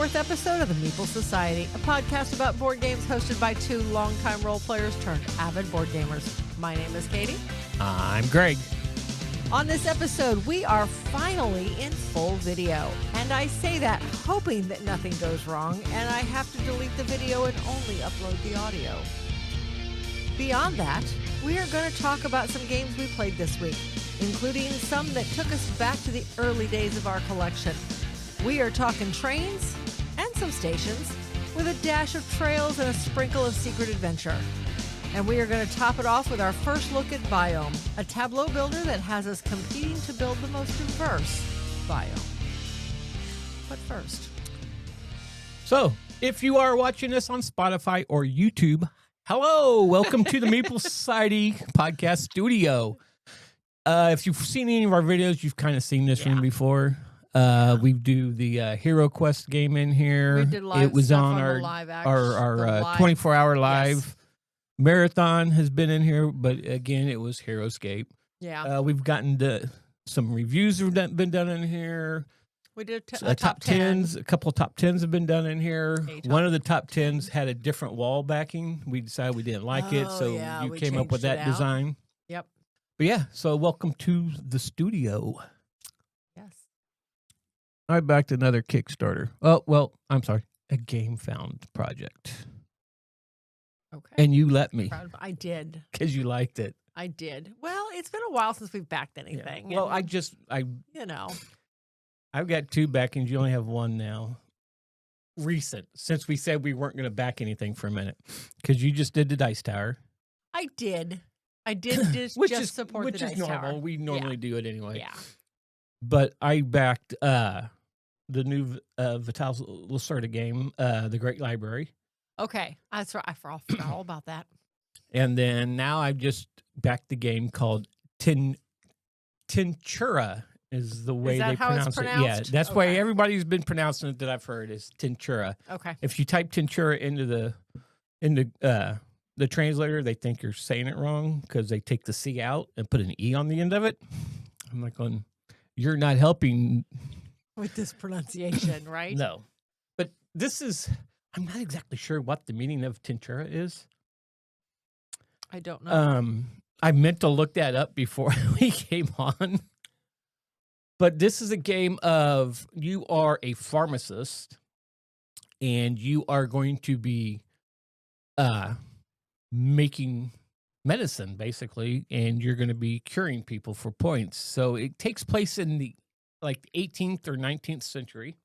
4th episode of the Meeple Society, a podcast about board games hosted by two longtime role players turned avid board gamers. My name is Katie. I'm Greg. On this episode, we are finally in full video. And I say that hoping that nothing goes wrong and I have to delete the video and only upload the audio. Beyond that, we are going to talk about some games we played this week, including some that took us back to the early days of our collection. We are talking trains and some stations with a dash of trails and a sprinkle of secret adventure. And we are going to top it off with our first look at Biome, a tableau builder that has us competing to build the most diverse biome. But first. So, if you are watching us on Spotify or YouTube, hello, welcome to the Meeple Society podcast studio. If you've seen any of our videos, you've kind of seen this room before. We do the Hero Quest game in here. We did live it was stuff on our live 24-hour 24-hour live. Yes. Marathon has been in here, but again, it was Heroescape. Yeah. We've gotten some reviews have been done in here. We did a top 10s. A couple of top 10s have been done in here. One of the top 10s 10s. had a different wall backing. We decided we didn't like it, so you came up with that design. Yep. But yeah, so welcome to the studio. Yes. I backed another Kickstarter. Oh, well, I'm sorry. A Game Found project. Okay. And you let me. I did. Because you liked it. I did. Well, it's been a while since we've backed anything. Yeah. Well, and, I've got two backings. You only have one now. Recent, since we said we weren't going to back anything for a minute. Because you just did the Dice Tower. I did just support the Dice Tower. Which is normal. We normally do it anyway. Yeah. But I backed the new Vital Lacerda game, The Great Library. Okay. That's right. I forgot all about that. And then now I've just backed the game called Tintura is the way they pronounce it. Yeah, that's why everybody's been pronouncing it that I've heard is Tintura. Okay. If you type Tintura into the translator, they think you're saying it wrong because they take the C out and put an E on the end of it. I'm like going, you're not helping with this pronunciation, right? No. But I'm not exactly sure what the meaning of Tintura is. I don't know. I meant to look that up before we came on. But this is a game of you are a pharmacist and you are going to be making medicine, basically, and you're going to be curing people for points. So it takes place in the 18th or 19th century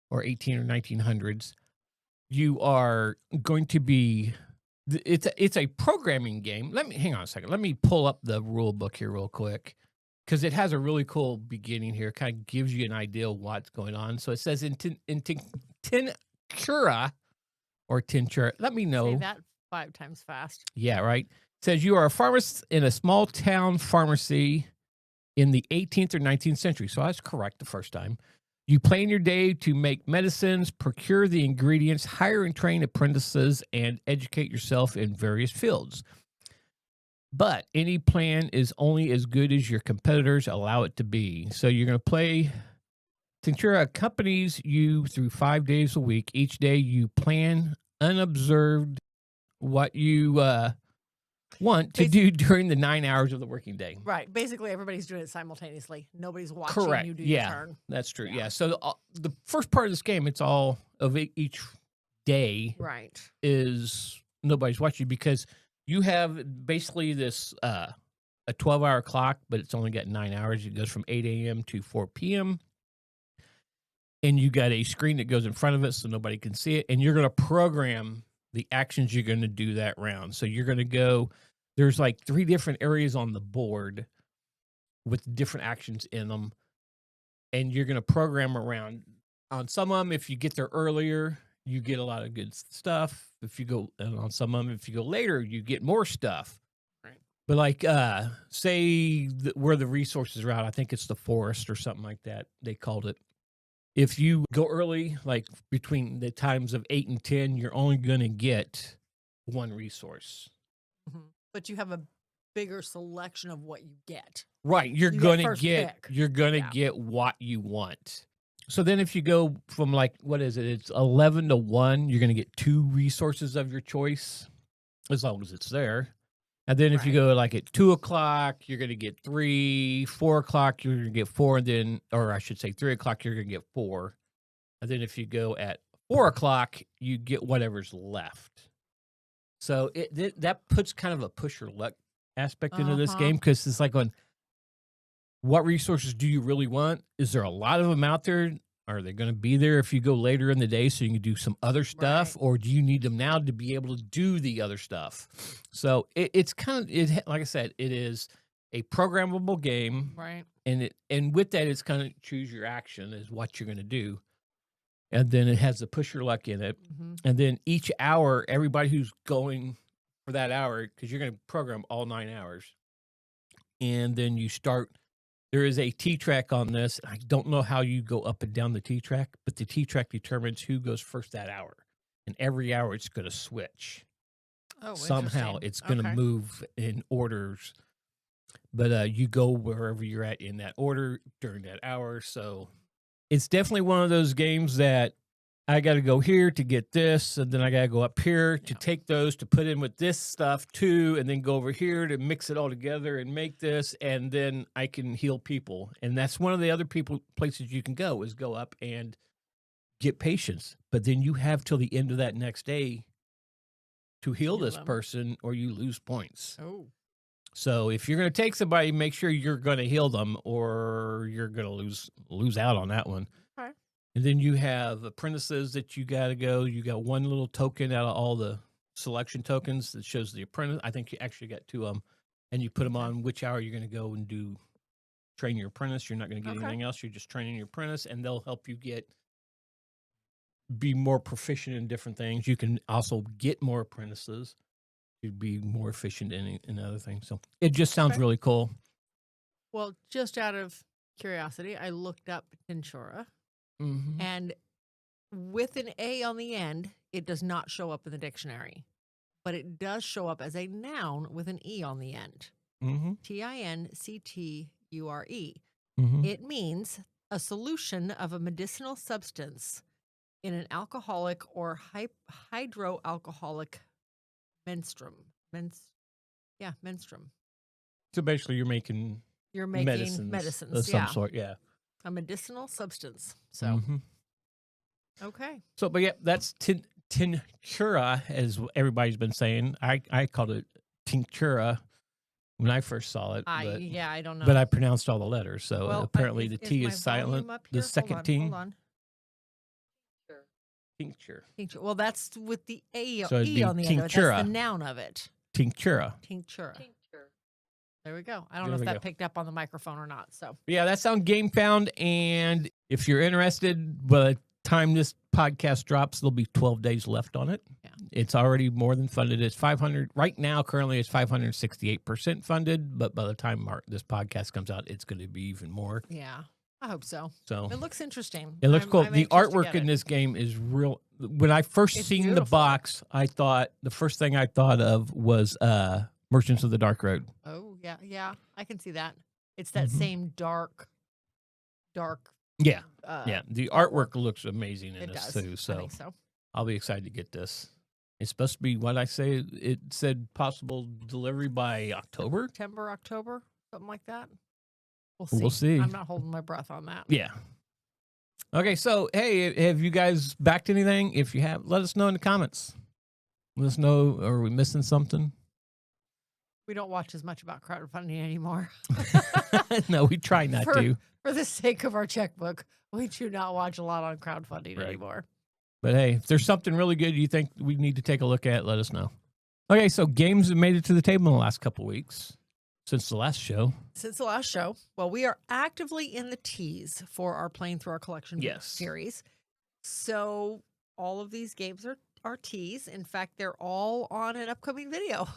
or 18 or 1900s. You are going to be it's a programming game. Hang on a second. Let me pull up the rule book here real quick because it has a really cool beginning here. It kind of gives you an idea of what's going on. So it says in Tintura or Tintura. Let me know. Say that 5 times fast. Yeah, right. It says you are a pharmacist in a small town pharmacy in the 18th or 19th century. So I was correct the first time. You plan your day to make medicines, procure the ingredients, hire and train apprentices, and educate yourself in various fields. But any plan is only as good as your competitors allow it to be. So you're going to play. Tintura accompanies you through 5 days a week. Each day you plan unobserved what you want to do during the 9 hours of the working day. Right. Basically, everybody's doing it simultaneously. Nobody's watching you do your turn. That's true. Yeah. So the first part of this game, it's all of each day. Right. Is nobody's watching because you have basically this a 12-hour clock, but it's only got 9 hours. It goes from 8 a.m. to 4 p.m. And you got a screen that goes in front of it so nobody can see it. And you're going to program the actions you're going to do that round. So you're going to go, there's 3 different areas on the board with different actions in them. And you're going to program around on some of them. If you get there earlier, you get a lot of good stuff. If you go, and on some of them, if you go later, you get more stuff. Right. But say where the resources are out, I think it's the forest or something like that. They called it. If you go early, between the times of 8 and 10, you're only going to get 1 resource. Mm-hmm. But you have a bigger selection of what you get. Right. You're going to get what you want. So then if you go from like, what is it? It's 11 to 1, you're going to get 2 resources of your choice as long as it's there. And then if you Right. go like at 2 o'clock, you're going to get 3, 4 o'clock, you're going to get 4, and then, or I should say 3 o'clock, you're going to get 4. And then if you go at 4 o'clock, you get whatever's left. So that puts kind of a push your luck aspect into this game, because it's like on what resources do you really want? Is there a lot of them out there? Are they going to be there if you go later in the day so you can do some other stuff? Right. Or do you need them now to be able to do the other stuff? So it's kind of, like I said, it is a programmable game. Right. And with that, it's kind of choose your action is what you're going to do. And then it has the push your luck in it. Mm-hmm. And then each hour, everybody who's going for that hour, because you're going to program all 9 hours. And then you start, there is a T-track on this. I don't know how you go up and down the T-track, but the T-track determines who goes first that hour. And every hour it's going to switch. Oh, somehow interesting. it's going to move in orders. But you go wherever you're at in that order during that hour. So it's definitely one of those games that I got to go here to get this, and then I got to go up here to take those to put in with this stuff too, and then go over here to mix it all together and make this, and then I can heal people. And that's one of the other places you can go is go up and get patience. But then you have till the end of that next day to heal this person, or you lose points. Oh. So if you're going to take somebody, make sure you're going to heal them, or you're going to lose out on that one. Okay. And then you have apprentices that you got to go. You got one little token out of all the selection tokens that shows the apprentice. I think you actually got 2 of them, and you put them on which hour you're going to go and train your apprentice. You're not going to get anything else. You're just training your apprentice, and they'll help you be more proficient in different things. You can also get more apprentices to be more efficient in other things. So it just sounds really cool. Well, just out of curiosity, I looked up Tintura, and with an A on the end, it does not show up in the dictionary, but it does show up as a noun with an E on the end. Tincture. It means a solution of a medicinal substance in an alcoholic or hydroalcoholic menstruum. Menstruum. So basically, you're making medicines of some sort. Yeah. A medicinal substance. So, okay. So, but yeah, that's tinctura, as everybody's been saying. I called it tinctura when I first saw it. I don't know. But I pronounced all the letters. So apparently the T is silent. The second T. Hold on. Tincture. Well, that's with the E So on the end of it. That's tinctura. the noun of it. Tinctura. There we go. I don't know if that picked up on the microphone or not. So yeah, that's on Game Found. And if you're interested, by the time this podcast drops, there'll be 12 days left on it. Yeah. It's already more than funded. It's 500 right now. Currently, it's 568% funded. But by the time this podcast comes out, it's going to be even more. Yeah, I hope so. So it looks interesting. It looks cool. The artwork in this game is real. When I first seen the box, the first thing I thought of was Merchants of the Dark Road. Oh, yeah. I can see that. It's that same dark. Yeah. The artwork looks amazing in this too. I think so. I'll be excited to get this. It's supposed to be what I say. It said possible delivery by October. September, October, something like that. We'll see. I'm not holding my breath on that. Yeah. Okay, so hey, have you guys backed anything? If you have, let us know in the comments. Let us know, are we missing something? We don't watch as much about crowdfunding anymore. No, we try not to. For the sake of our checkbook, we do not watch a lot on crowdfunding anymore. But hey, if there's something really good you think we need to take a look at, let us know. Okay, so games have made it to the table in the last couple of weeks. Since the last show. Well, we are actively in the teas for our Playing Through Our Collection series. So all of these games are teas. In fact, they're all on an upcoming video.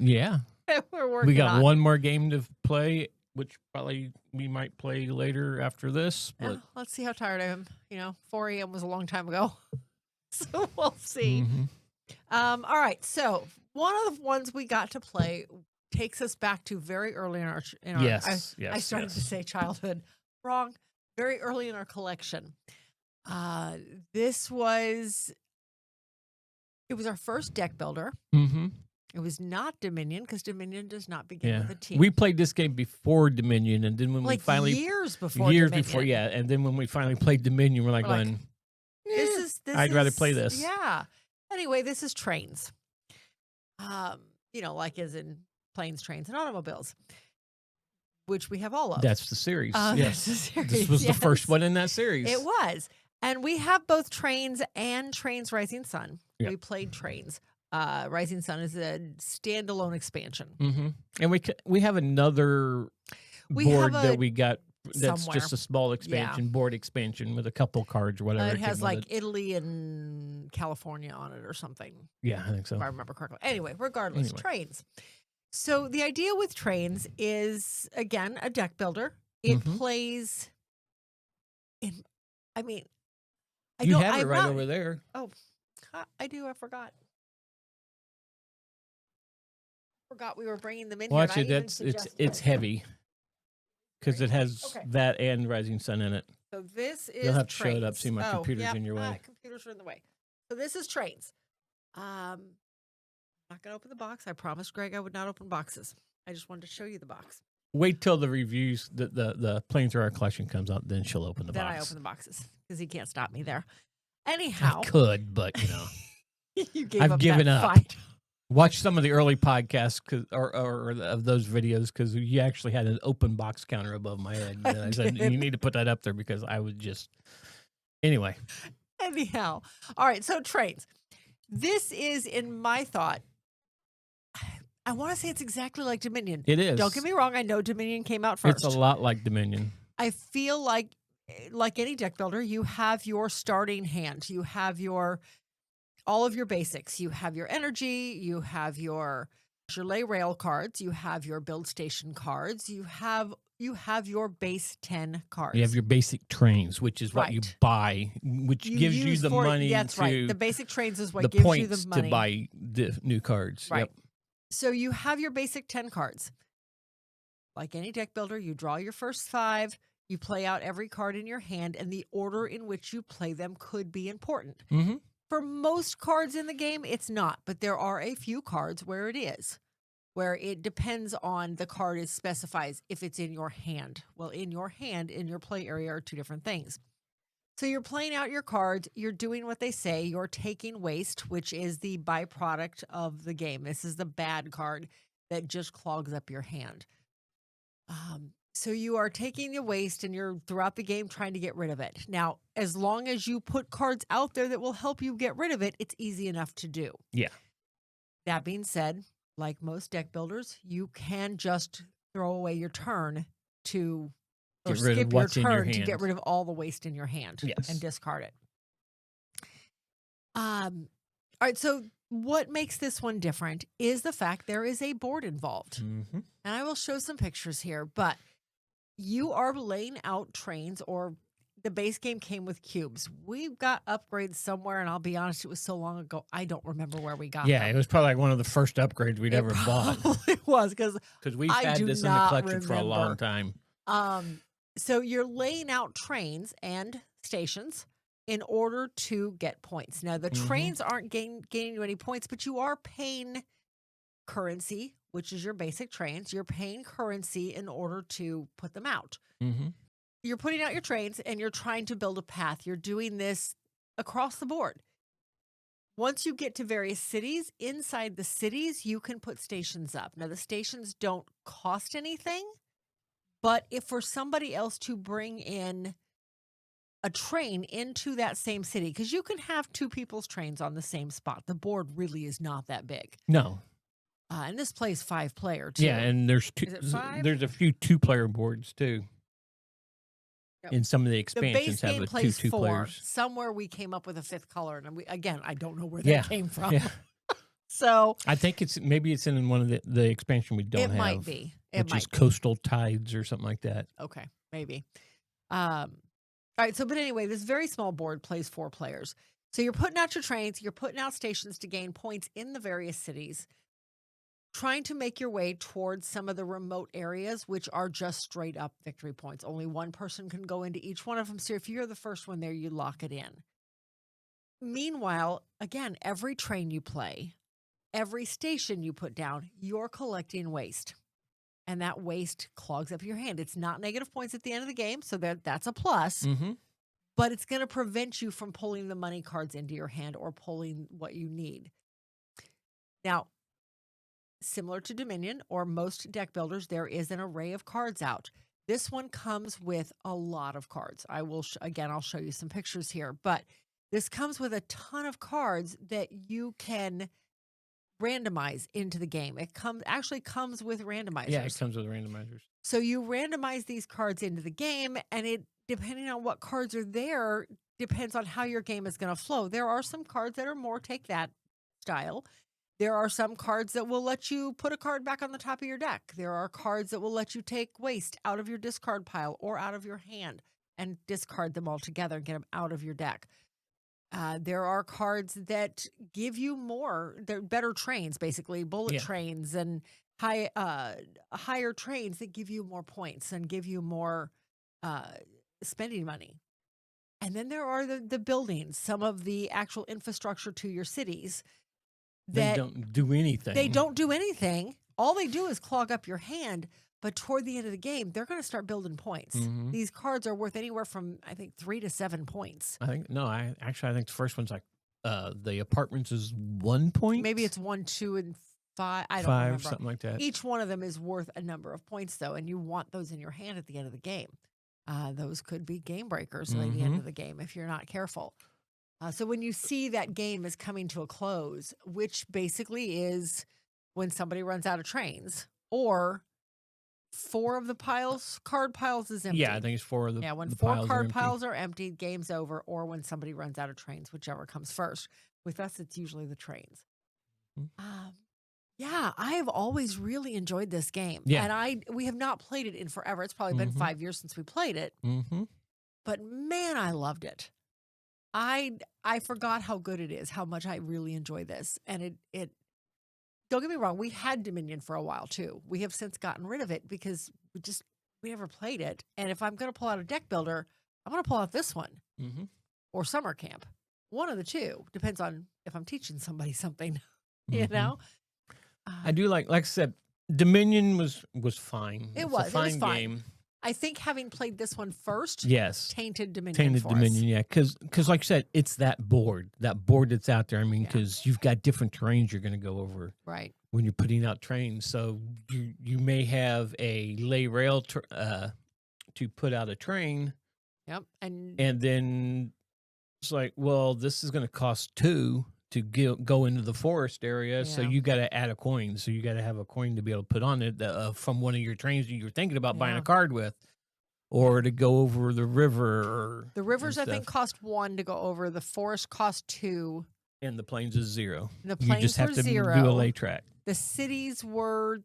Yeah. We're working We got one more game to play, which probably we might play later after this. But let's see how tired I am. 4 a.m. was a long time ago. So we'll see. All right. So one of the ones we got to play takes us back to very early in our yes, I started to say childhood. Wrong. very early in our collection. This was our first deck builder. Mm-hmm. It was not Dominion, because Dominion does not begin with a T. We played this game before Dominion, and then when we finally years before Dominion. and then when we finally played Dominion, we're like, this is I'd rather play this. Yeah. Anyway, this is trains. Like as in planes, trains, and automobiles, which we have all of. That's the series. Yes, yes, the series, this was the first one in that series. It was, and we have both Trains and Trains Rising Sun. Yep. We played Trains. Rising Sun is a standalone expansion. Mm-hmm. And we have another board that we got that's somewhere. just a small expansion, board expansion with a couple cards or whatever. It has like Italy and California on it or something. Yeah, I think so. If I remember correctly. Anyway, regardless, Trains. So the idea with Trains is, again, a deck builder. It plays in, you have it right over there. Oh, I do. I forgot we were bringing them in. Well, here. actually, it's heavy because it has that and Rising Sun in it. So this is. You'll have to Trains. show it up. See, my computer's in your way. Computers are in the way. So this is Trains. I'm not gonna open the box. I promised Greg I would not open boxes. I just wanted to show you the box. Wait till the reviews, the Flamethrower collection comes out, then she'll open the box. Then I open the boxes because he can't stop me there. Anyhow, I could, but I've given up. Fight. Watch some of the early podcasts or of those videos because you actually had an open box counter above my head. And I said, you need to put that up there because I would just... Anyway. Anyhow. All right, so Trains. This is, in my thought, I want to say it's exactly like Dominion. It is. Don't get me wrong. I know Dominion came out first. It's a lot like Dominion. I feel like any deck builder, you have your starting hand. You have all of your basics. You have your energy. You have your lay rail cards. You have your build station cards. You have your base 10 cards. You have your basic trains, which is what you buy, which gives you the money. That's right. The basic trains is what the gives points you the money to buy the new cards. Right. Yep. So you have your basic 10 cards. Like any deck builder, you draw your first 5. You play out every card in your hand, and the order in which you play them could be important. Mm-hmm. For most cards in the game, it's not, but there are a few cards where it is, where it depends on the card. It specifies if it's in your hand. Well, in your hand, in your play area are two different things. So you're playing out your cards. You're doing what they say. You're taking waste, which is the byproduct of the game. This is the bad card that just clogs up your hand. So you are taking the waste and you're throughout the game trying to get rid of it. Now, as long as you put cards out there that will help you get rid of it, it's easy enough to do. Yeah. That being said, like most deck builders, you can just throw away your turn or skip your turn to get rid of all the waste in your hand and discard it. All right, so what makes this one different is the fact there is a board involved. Mm-hmm. And I will show some pictures here, but you are laying out trains, or the base game came with cubes. We've got upgrades somewhere, and I'll be honest, it was so long ago, I don't remember where we got them. Yeah, it was probably like one of the first upgrades we'd ever bought. It was, because we've had this in the collection for a long time. So you're laying out trains and stations in order to get points. Now, the trains aren't gaining you any points, but you are paying currency, which is your basic trains. You're paying currency in order to put them out. Mm-hmm. You're putting out your trains and you're trying to build a path. You're doing this across the board. Once you get to various cities, inside the cities, you can put stations up. Now, the stations don't cost anything, but if for somebody else to bring in a train into that same city, because you can have 2 people's trains on the same spot. The board really is not that big. No. And this plays 5-player too. Yeah, and there's there's a few 2-player boards too. Yep. In some of the expansions the base game have plays 2 4. players. Somewhere we came up with a 5th color, and I don't know where that came from. Yeah. So I think maybe it's in one of the expansion we don't have. It might be. Which is Coastal Tides or something like that. Okay, maybe. All right, but anyway, this very small board plays 4 players. So you're putting out your trains, you're putting out stations to gain points in the various cities. trying to make your way towards some of the remote areas, which are just straight up victory points. Only one person can go into each one of them. So if you're the first one there, you lock it in. Meanwhile, again, every train you play, every station you put down, you're collecting waste. And that waste clogs up your hand. It's not negative points at the end of the game, so that's a plus. Mm-hmm. But it's going to prevent you from pulling the money cards into your hand or pulling what you need. Now, similar to Dominion or most deck builders, there is an array of cards out. This one comes with a lot of cards. I will, I'll show you some pictures here, but this comes with a ton of cards that you can randomize into the game. It actually comes with randomizers. Yeah, it comes with randomizers. So you randomize these cards into the game, and it, depending on what cards are there, depends on how your game is going to flow. There are some cards that are more take that style. There are some cards that will let you put a card back on the top of your deck. There are cards that will let you take waste out of your discard pile or out of your hand and discard them all together and get them out of your deck. There are cards that give you more. They're better trains, basically, bullet trains and higher trains that give you more points and give you more spending money. And then there are the buildings, some of the actual infrastructure to your cities. They don't do anything. They don't do anything. All they do is clog up your hand. But toward the end of the game, they're going to start building points. Mm-hmm. These cards are worth anywhere from, I think, 3 to 7 points. I think the first one's like the apartments is 1 point. Maybe it's 1, 2, and 5. I don't 5, remember. something like that. Each one of them is worth a number of points, though, and you want those in your hand at the end of the game. Those could be game breakers at the end of the game if you're not careful. So when you see that game is coming to a close, which basically is when somebody runs out of trains, or 4 of the card piles is empty. Yeah, I think it's 4 of the when the 4 piles card are piles are empty, game's over, or when somebody runs out of trains, whichever comes first. With us, it's usually the trains. Yeah, I have always really enjoyed this game. Yeah. And we have not played it in forever. It's probably been 5 years since we played it. But man, I loved it. I forgot how good it is, how much I really enjoy this. And it don't get me wrong, we had Dominion for a while too. We have since gotten rid of it because we never played it. And if I'm going to pull out a deck builder, I'm going to pull out this one or summer camp. One of the two. Depends on if I'm teaching somebody something, you know? I do like I said, Dominion was fine. It was a fine fine. game. I think having played this one first, tainted Dominion for Dominion, us. yeah, because like I said, it's that board that's out there. I mean, because you've got different terrains you're going to go over, right? When you're putting out trains, so you may have a lay rail to put out a train. Yep, and then it's like, well, this is going to cost 2 to go into the forest area, so you got to add a coin. So you got to have a coin to be able to put on it from one of your trains that you're thinking about buying a card with, or to go over the river. The rivers, I think, cost 1 to go over. The forest cost 2, and the plains is 0. And the plains you just have were to 0. do a lay track. The cities were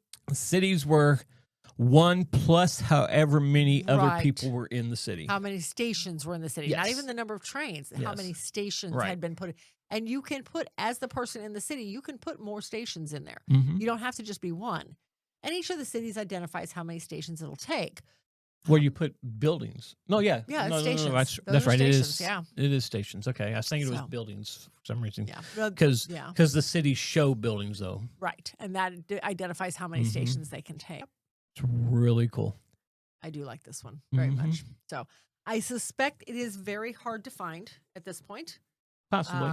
1 plus however many other people were in the city. How many stations were in the city? Yes. Not even the number of trains. How many stations had been put in. And you can put, as the person in the city, you can put more stations in there. You don't have to just be 1. And each of the cities identifies how many stations it'll take. Where you put buildings. No, yeah. Yeah, no, stations. No, that's right. Stations, it is stations. Okay. I was thinking it was buildings for some reason. Yeah. Because the cities show buildings, though. Right. And that identifies how many stations they can take. It's really cool. I do like this one very much. So I suspect it is very hard to find at this point. Possibly.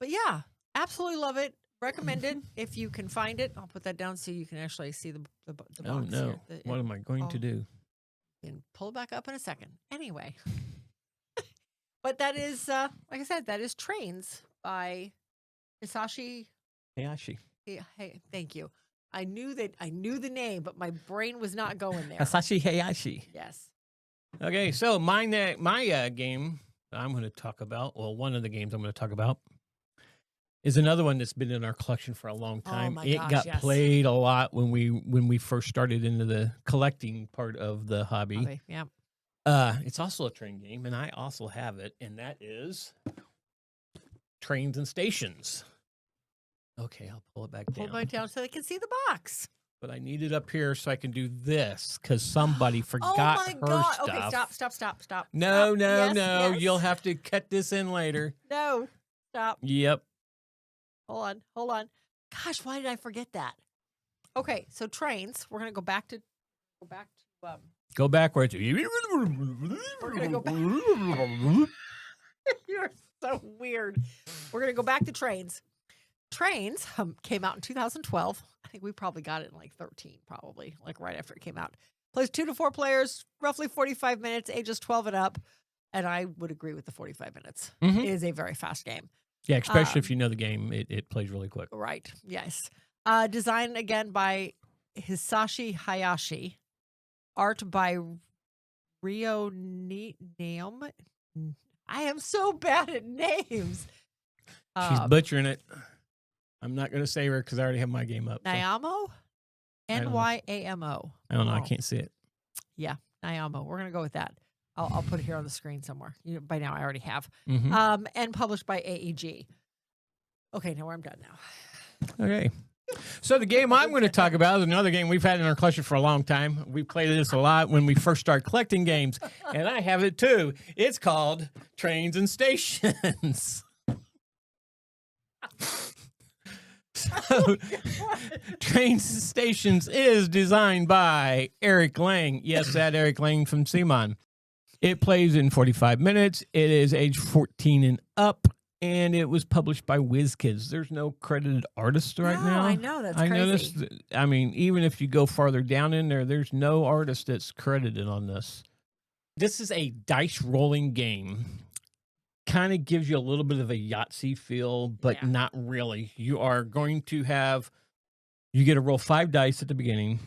But yeah, absolutely love it. Recommended if you can find it. I'll put that down so you can actually see the box. Oh, no. Here. What am I going to do? And pull it back up in a second. Anyway. But that is, like I said, that is Trains by Hisashi Hayashi. Hey, thank you. I knew the name, but my brain was not going there. Hisashi Hayashi. Yes. Okay, so my game I'm going to talk about, well, one of the games I'm going to talk about is another one that's been in our collection for a long time. Oh my it gosh, got yes. played a lot when we first started into the collecting part of the hobby. Yeah. It's also a train game, and I also have it, and that is Trains and Stations. Okay, I'll pull it back Pull down. it back down so they can see the box. But I need it up here so I can do this because somebody forgot Oh my God. her Okay, stuff. stop. No, Stop. no, Yes, no. yes. You'll have to cut this in later. No, stop. Yep. Hold on. Gosh, why did I forget that? Okay, so trains. We're gonna go back to Go backwards. We're gonna go back. You're so weird. We're gonna go back to trains. Trains came out in 2012. I think we probably got it in like 13, probably like right after it came out. Plays 2 to 4 players, roughly 45 minutes, ages 12 and up. And I would agree with the 45 minutes. Mhm. It is a very fast game. Yeah, especially if you know the game, it plays really quick. Right. Yes. Designed again by Hisashi Hayashi. Art by Rio Naomi. I am so bad at names. She's butchering it. I'm not going to say her because I already have my game up. So. Nyamo? Nyamo. I don't know. I can't see it. Yeah, Nyamo. We're going to go with that. I'll put it here on the screen somewhere. By now, I already have. Mhm. And published by AEG. Okay, now I'm done now. Okay. So the game I'm going to talk about is another game we've had in our collection for a long time. We played this a lot when we first started collecting games, and I have it too. It's called Trains and Stations. So, Trains and Stations is designed by Eric Lang. Yes, that Eric Lang from Simon. It plays in 45 minutes. It is age 14 and up. And it was published by WizKids. There's no credited artists right now. I know. That's crazy. I noticed. I mean, even if you go farther down in there, there's no artist that's credited on this. This is a dice rolling game. Kind of gives you a little bit of a Yahtzee feel, but not really. You are going to you get to roll 5 dice at the beginning,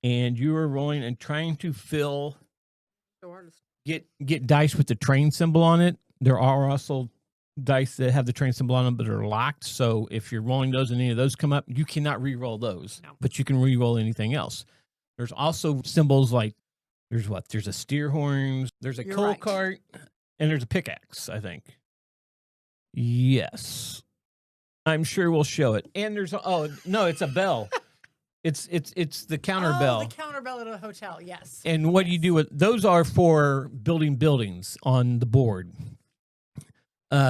and you are rolling and trying to get dice with the train symbol on it. There are also dice that have the train symbol on them but are locked, so if you're rolling those and any of those come up, you cannot re-roll those. No. But you can re-roll anything else. There's also symbols like there's a steer horns, there's a coal cart, and there's a pickaxe, I think. Yes, I'm sure we'll show it. And there's it's a bell. It's the counter bell. The counter bell at a hotel. Yes. And what do you do with those? Are for building buildings on the board.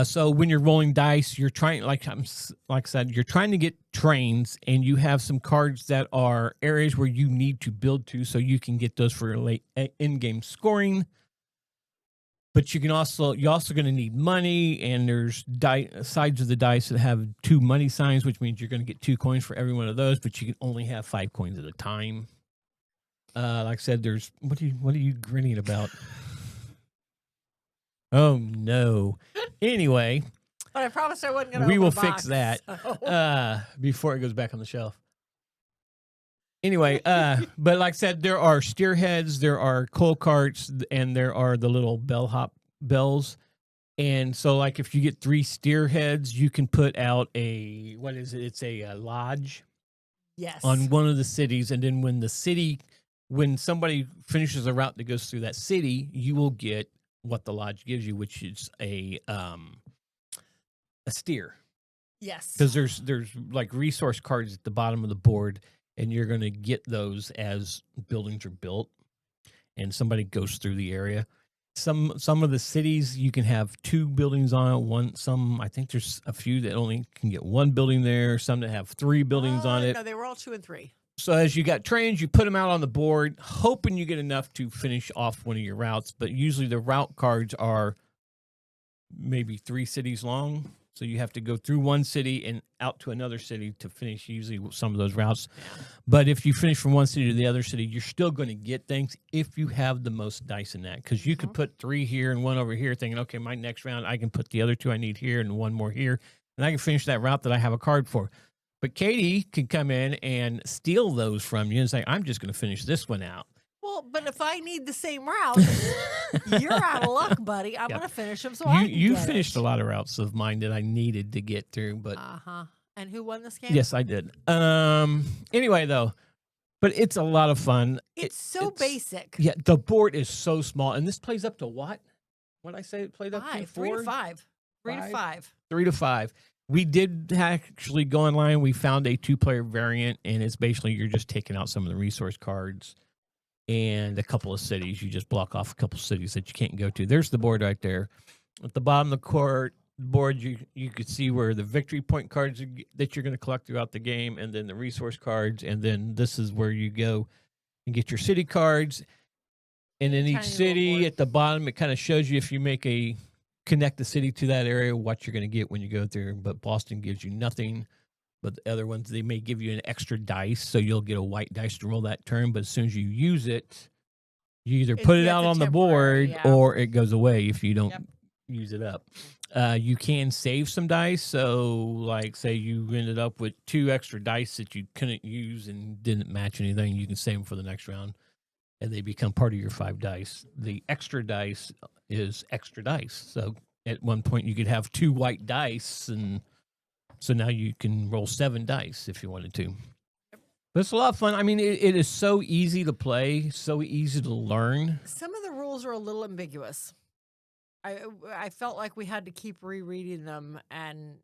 So when you're rolling dice, you're trying, like I said, you're trying to get trains, and you have some cards that are areas where you need to build to, so you can get those for your late in-game scoring. But you're also going to need money, and there's sides of the dice that have 2 money signs, which means you're going to get 2 coins for every one of those, but you can only have 5 coins at a time. Like I said, there's what are you grinning about? Oh no. Anyway, but I promised I wasn't going to. We will fix that before it goes back on the shelf. Anyway, but like I said, there are steer heads, there are coal carts, and there are the little bellhop bells. And so, like, if you get 3 steer heads, you can put out it's a lodge. Yes. On one of the cities, and then when somebody finishes a route that goes through that city, you will get what the lodge gives you, which is a steer. Yes. Because there's like resource cards at the bottom of the board, and you're going to get those as buildings are built and somebody goes through the area. Some of the cities you can have 2 buildings on it. I think there's a few that only can get 1 building there. Some that have 3 buildings on it. No, they were all 2 and 3. So as you got trains, you put them out on the board, hoping you get enough to finish off one of your routes. But usually the route cards are maybe 3 cities long. So you have to go through one city and out to another city to finish usually some of those routes. But if you finish from one city to the other city, you're still going to get things if you have the most dice in that. Because you could put 3 here and 1 over here thinking, okay, my next round, I can put the other 2 I need here and 1 more here. And I can finish that route that I have a card for. But Katie can come in and steal those from you and say, I'm just going to finish this one out. Well, but if I need the same route, you're out of luck, buddy. I'm going to finish them you finished a lot of routes of mine that I needed to get through. But And who won this game? Yes, I did. Anyway, though, but it's a lot of fun. It's so basic. Yeah, the board is so small. And this plays up to what? What did I say? It played up to 3 to 5. 3 to 5. 3 to 5. We did actually go online. We found a 2-player variant, and it's basically you're just taking out some of the resource cards and a couple of cities. You just block off a couple of cities that you can't go to. There's the board right there. At the bottom of the board, you could see where the victory point cards that you're going to collect throughout the game, and then the resource cards, and then this is where you go and get your city cards. And in each city at the bottom, it kind of shows you if you connect the city to that area, what you're going to get when you go there. But Boston gives you nothing. But the other ones, they may give you an extra dice, so you'll get a white dice to roll that turn. But as soon as you use it, you either put it out on the board or it goes away if you don't use it up. You can save some dice. So, like, say you ended up with 2 extra dice that you couldn't use and didn't match anything, you can save them for the next round, and they become part of your 5 dice. The extra dice is extra dice. So at one point you could have 2 white dice, and so now you can roll 7 dice if you wanted to. But it's a lot of fun. I mean, it is so easy to play, so easy to learn. Some of the rules are a little ambiguous. I felt like we had to keep rereading them and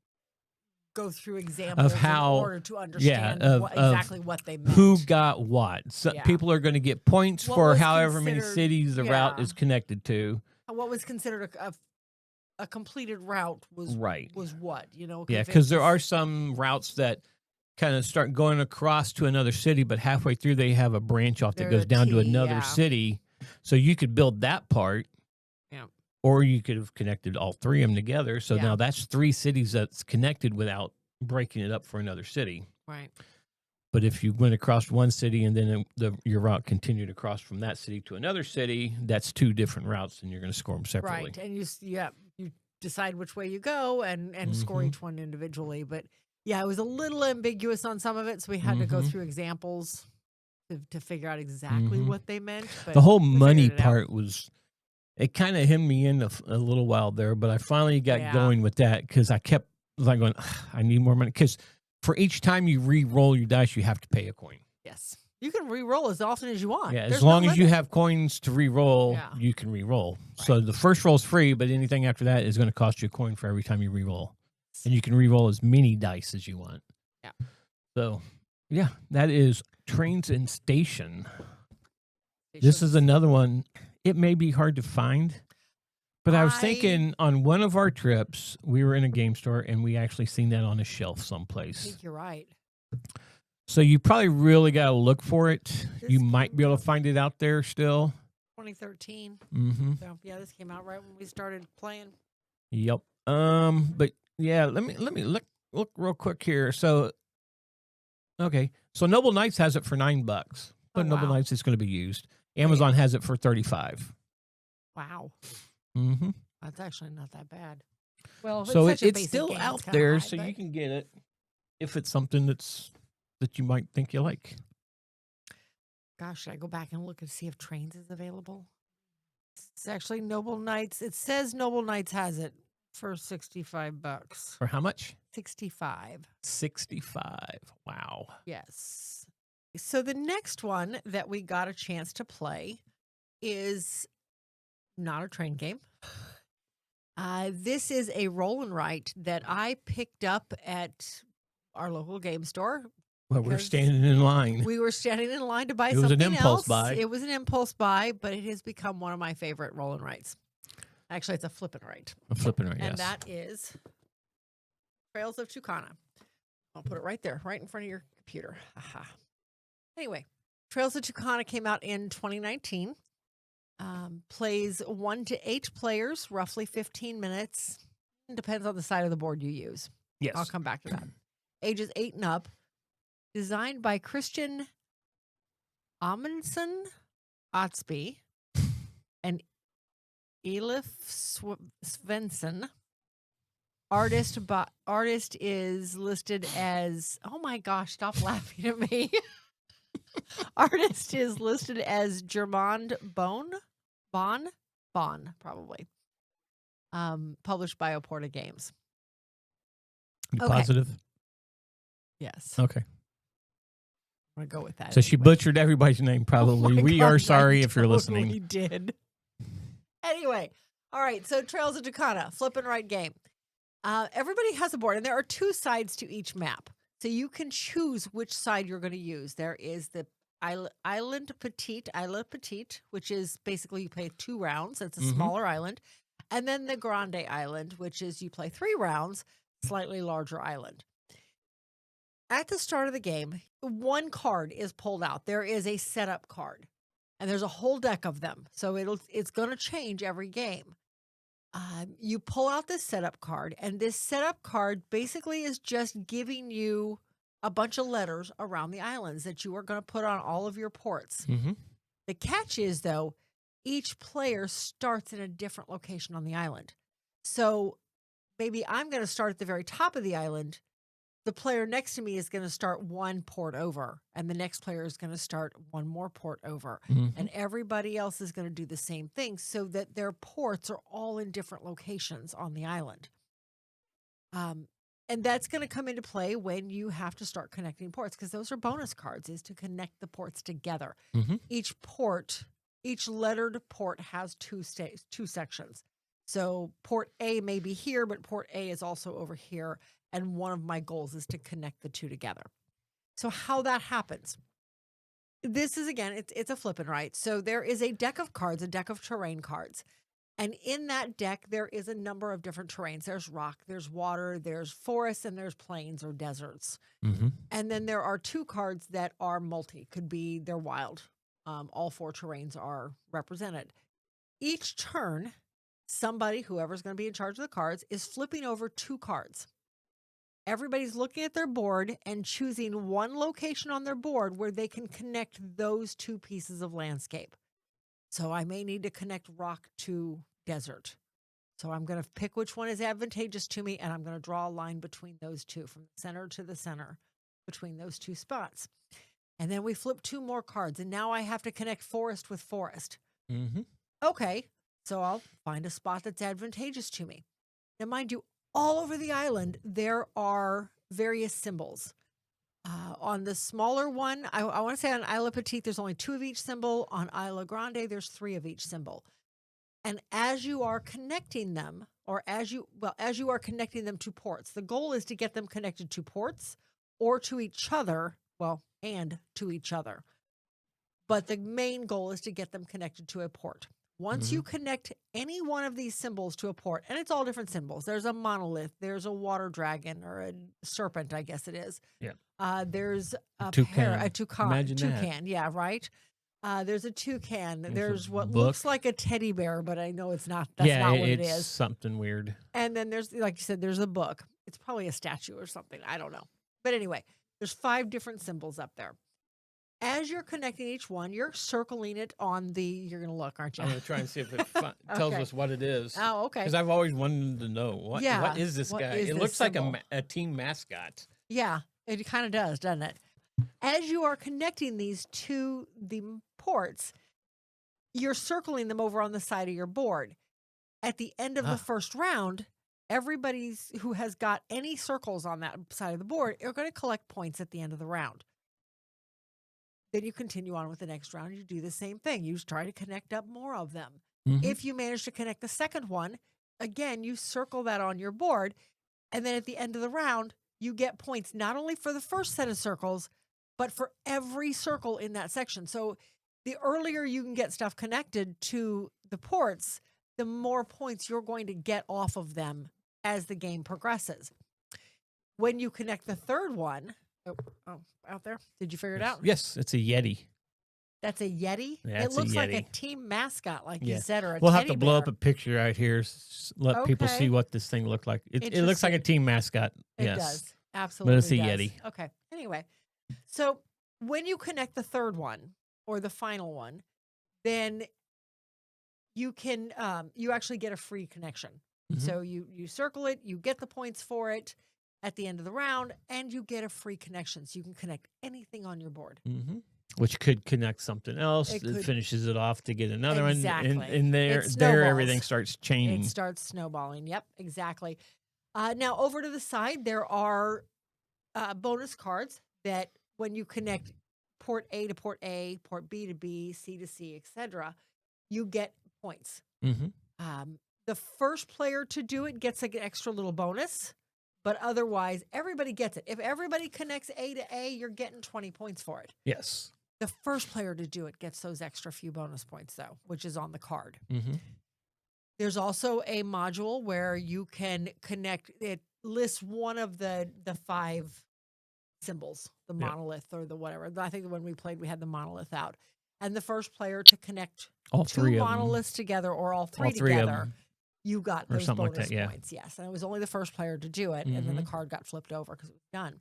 go through examples of how, in order to understand exactly what they meant. Who got what. So people are going to get points for however many cities the route is connected to. What was considered a completed route was what, you know? Yeah, because there are some routes that kind of start going across to another city, but halfway through they have a branch off that goes down to another city. So you could build that part. Yeah. Or you could have connected all 3 of them together. So now that's 3 cities that's connected without breaking it up for another city. Right. But if you went across one city and then your route continued across from that city to another city, that's 2 different routes, and you're going to score them separately. Right. And you decide which way you go and score each one individually. But yeah, it was a little ambiguous on some of it, so we had to go through examples to figure out exactly what they meant. But the whole money part it kind of hemmed me in a little while there, but I finally got going with that because I kept going, I need more money. Because for each time you re-roll your dice, you have to pay a coin. Yes. You can re-roll as often as you want. Yeah, as long as you have coins to re-roll, you can re-roll. Right. So the first roll is free, but anything after that is going to cost you a coin for every time you re-roll. And you can re-roll as many dice as you want. Yeah. So, yeah, that is Trains and Station. This is another one. It may be hard to find, but I was thinking on one of our trips, we were in a game store and we actually seen that on a shelf someplace. I think you're right. So you probably really got to look for it. You might be able to find it out there still. 2013. Mm-hmm. So yeah, this came out right when we started playing. Yep. But yeah, let me look real quick here. So, okay. So Noble Knights has it for $9, but Noble Knights is going to be used. Amazon has it for $35. Wow. Mm-hmm. That's actually not that bad. Well, so it's still out there, so you can get it if it's something that you might think you like. Gosh, should I go back and look and see if Trains is available? It's actually Noble Knights. It says Noble Knights has it for $65. For how much? 65. 65. Wow. Yes. So the next one that we got a chance to play is not a train game. This is a roll and write that I picked up at our local game store. Well, we're standing in line. We were standing in line to buy something else. It was an impulse buy. It was an impulse buy, but it has become one of my favorite roll and writes. Actually, it's a flip and write. A flip and write, yes. And that is Trails of Tucana. I'll put it right there, right in front of your computer. Aha. Anyway, Trails of Tucana came out in 2019. Plays 1 to 8 players, roughly 15 minutes. Depends on the side of the board you use. Yes. I'll come back to that. Ages 8 and up. Designed by Christian Amundsen Otsby and Elif Svensson. Artist is listed as, oh my gosh, stop laughing at me. Artist is listed as Germond Bon, probably. Published by Oporta Games. You positive? Yes. Okay. I'm going to go with that. So she butchered everybody's name, probably. We are sorry if you're listening. We did. Anyway. All right. So Trails of Tucana, flip and write game. Everybody has a board, and there are 2 sides to each map. So you can choose which side you're going to use. There is the Island Petite, which is basically you play 2 rounds. It's a smaller island. And then the Grande Island, which is you play 3 rounds, slightly larger island. At the start of the game, 1 card is pulled out. There is a setup card, and there's a whole deck of them. So it's going to change every game. You pull out this setup card, and this setup card basically is just giving you a bunch of letters around the islands that you are going to put on all of your ports. The catch is, though, each player starts in a different location on the island. So maybe I'm going to start at the very top of the island. The player next to me is going to start 1 port over, and the next player is going to start 1 more port over. And everybody else is going to do the same thing so that their ports are all in different locations on the island. And that's going to come into play when you have to start connecting ports, because those are bonus cards, is to connect the ports together. Each lettered port has 2 sections. So port A may be here, but port A is also over here. And one of my goals is to connect the 2 together. So how that happens, this is, again, it's a flip and right. So there is a deck of cards, a deck of terrain cards. And in that deck, there is a number of different terrains. There's rock, there's water, there's forests, and there's plains or deserts. And then there are 2 cards that are multi, they're wild. All 4 terrains are represented. Each turn, whoever's going to be in charge of the cards, is flipping over 2 cards. Everybody's looking at their board and choosing 1 location on their board where they can connect those 2 pieces of landscape. So I may need to connect rock to desert. So I'm going to pick which one is advantageous to me, and I'm going to draw a line between those 2, from the center to the center, between those 2 spots. And then we flip 2 more cards, and now I have to connect forest with forest. Okay, so I'll find a spot that's advantageous to me. Now, mind you, all over the island, there are various symbols. On the smaller one, I want to say on Isla Petite, there's only 2 of each symbol. On Isla Grande, there's 3 of each symbol. And as you are connecting them, as you are connecting them to ports, the goal is to get them connected to ports or to each other, and to each other. But the main goal is to get them connected to a port. Once you connect any one of these symbols to a port, and it's all different symbols. There's a monolith, there's a water dragon, or a serpent, I guess it is. There's a toucan. Imagine toucan. that. Yeah, right. There's a toucan. There's what looks like a teddy bear, but I know it's not. That's not what it is. It's something weird. And then there's, like you said, there's a book. It's probably a statue or something. I don't know. But anyway, there's 5 different symbols up there. As you're connecting each one, you're circling it on you're going to look, aren't you? I'm going to try and see if it tells us what it is. Oh, okay. Because I've always wanted to know. What is this guy? It looks like a team mascot. Yeah, it kind of does, doesn't it? As you are connecting these to the ports, you're circling them over on the side of your board. At the end of the first round, everybody who has got any circles on that side of the board are going to collect points at the end of the round. Then you continue on with the next round. You do the same thing. You try to connect up more of them. If you manage to connect the second one, again, you circle that on your board. And then at the end of the round, you get points not only for the first set of circles, but for every circle in that section. So the earlier you can get stuff connected to the ports, the more points you're going to get off of them as the game progresses. When you connect the third one, out there, did you figure it out? Yes, it's a Yeti. That's a Yeti? Yeah, it looks like a team mascot, like you said, or a We'll teddy have to blow bear. up a picture right here, let people see what this thing looked like. It looks like a team mascot. It yes. does. Absolutely. But it's a does. Yeti. Okay. Anyway, so when you connect the third one or the final one, then you can you actually get a free connection. So you circle it, you get the points for it at the end of the round, and you get a free connection. So you can connect anything on your board. Which could connect something else. It finishes it off to get another one. And there everything starts chaining. It starts snowballing. Yep, exactly. Now over to the side, there are bonus cards that when you connect port A to port A, port B to B, C to C, etc., you get points. The first player to do it gets like an extra little bonus, but otherwise everybody gets it. If everybody connects A to A, you're getting 20 points for it. Yes. The first player to do it gets those extra few bonus points, though, which is on the card. Mm-hmm. There's also a module where you can connect. It lists one of the 5 symbols, the monolith or the whatever. I think when we played, we had the monolith out. And the first player to connect all 2 three monoliths together or all three of together, them. you got Or those something like bonus that, yeah. points. Yes. And it was only the first player to do it. And then the card got flipped over because it was done.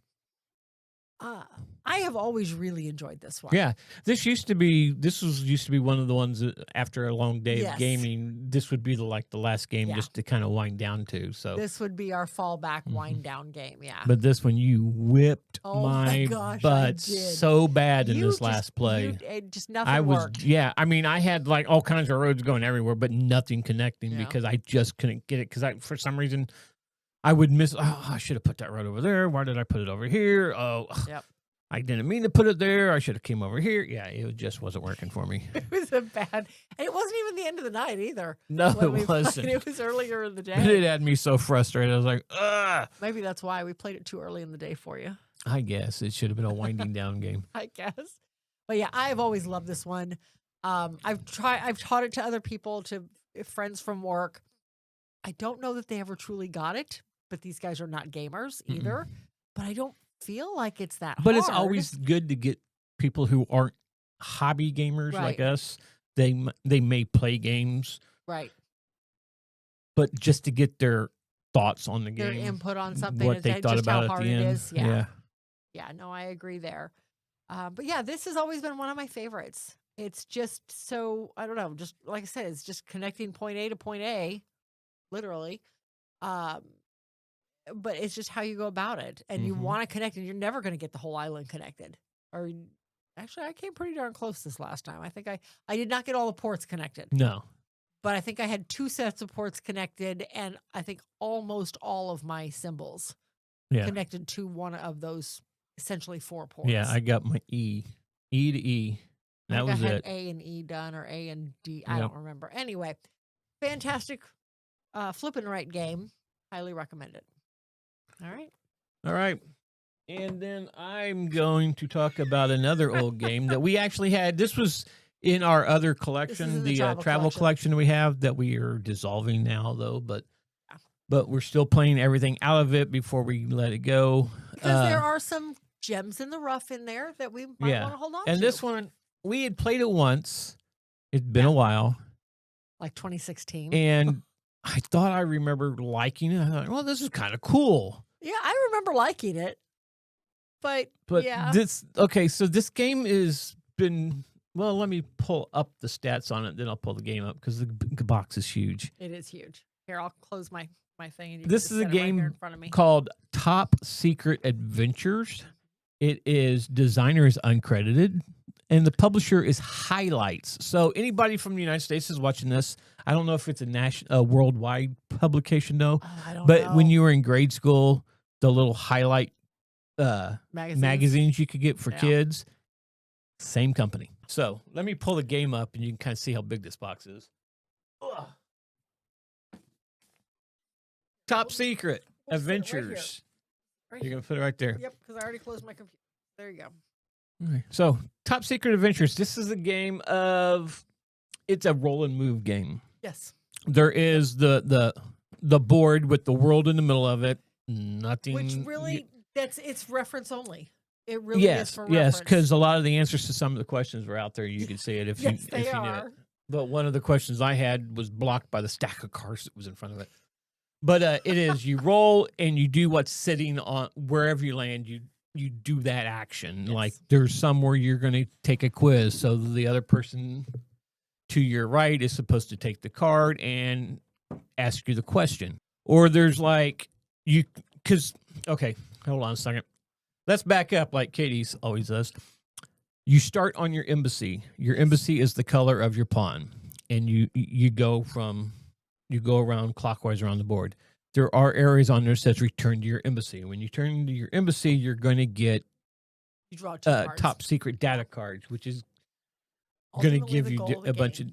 I have always really enjoyed this one. Yeah, this used to be one of the ones that after a long day of gaming, this would be the last game just to kind of wind down to. So this would be our fallback wind down game. Yeah. But this one, you whipped my my gosh, butt so bad in this last play. Just nothing worked. I had like all kinds of roads going everywhere, but nothing connecting because I just couldn't get it. Because for some reason, I would miss. Oh, I should have put that road over there. Why did I put it over here? Oh, I didn't mean to put it there. I should have came over here. Yeah, it just wasn't working for me. It was a bad, and it wasn't even the end of the night either. No, it wasn't. It was earlier in the day. But it had me so frustrated. I was like, ugh. Maybe that's why we played it too early in the day for you. I guess it should have been a winding down game. I guess. But yeah, I've always loved this one. I've taught it to other people, to friends from work. I don't know that they ever truly got it, but these guys are not gamers either. But I don't feel like it's that But hard. it's always good to get people who aren't hobby gamers like us. They may play games, right? But just to get their thoughts on the game, their input on something, what they thought about at the end. Yeah, no, I agree there. But yeah, this has always been one of my favorites. It's just so, I don't know, just like I said, it's just connecting point A to point A, literally. But it's just how you go about it. And you want to connect, and you're never going to get the whole island connected. Or actually, I came pretty darn close this last time. I think I did not get all the ports connected. No. But I think I had 2 sets of ports connected, and I think almost all of my symbols connected to one of those essentially 4 ports. Yeah, I got my E to E. That was I had it. A and E done, or A and D. I don't remember. Anyway, fantastic flip and right game. Highly recommend it. All right. And then I'm going to talk about another old game that we actually had. This was in our other collection, the travel collection we have that we are dissolving now, though. But we're still playing everything out of it before we let it go. Because there are some gems in the rough in there that we might want to hold on to. And this one, we had played it once. It's been a while. Like 2016. And I thought I remember liking it. I thought, well, this is kind of cool. Yeah, I remember liking it. But yeah. So this game has been, well, let me pull up the stats on it, then I'll pull the game up because the box is huge. It is huge. Here, I'll close my thing. And this is a game right in front of me, called Top Secret Adventures. It is designer is uncredited, and the publisher is Highlights. So anybody from the United States is watching this. I don't know if it's a worldwide publication, though. I don't but know. When you were in grade school, the little highlight magazines you could get for kids, same company. So let me pull the game up, and you can kind of see how big this box is. Ugh. Top Secret Adventures. Right You're going to put it right there. Yep, because I already closed my computer. There you go. All right. So, Top Secret Adventures. This is a game it's a roll and move game. Yes. There is the board with the world in the middle of it. Nothing. Which really, it's reference only. It really is for reference. Yes, because a lot of the answers to some of the questions were out there. You could see it if you knew it. But one of the questions I had was blocked by the stack of cards that was in front of it. But it is, you roll and you do what's sitting on wherever you land. You do that action. Yes. Like there's somewhere you're going to take a quiz. So the other person to your right is supposed to take the card and ask you the question. Or there's like okay, hold on a second. Let's back up like Katie's always does. You start on your embassy. Your embassy is the color of your pawn. And you go around clockwise around the board. There are areas on there that says return to your embassy. When you turn to your embassy, you're going to get top secret data cards, which is going to give you a bunch of,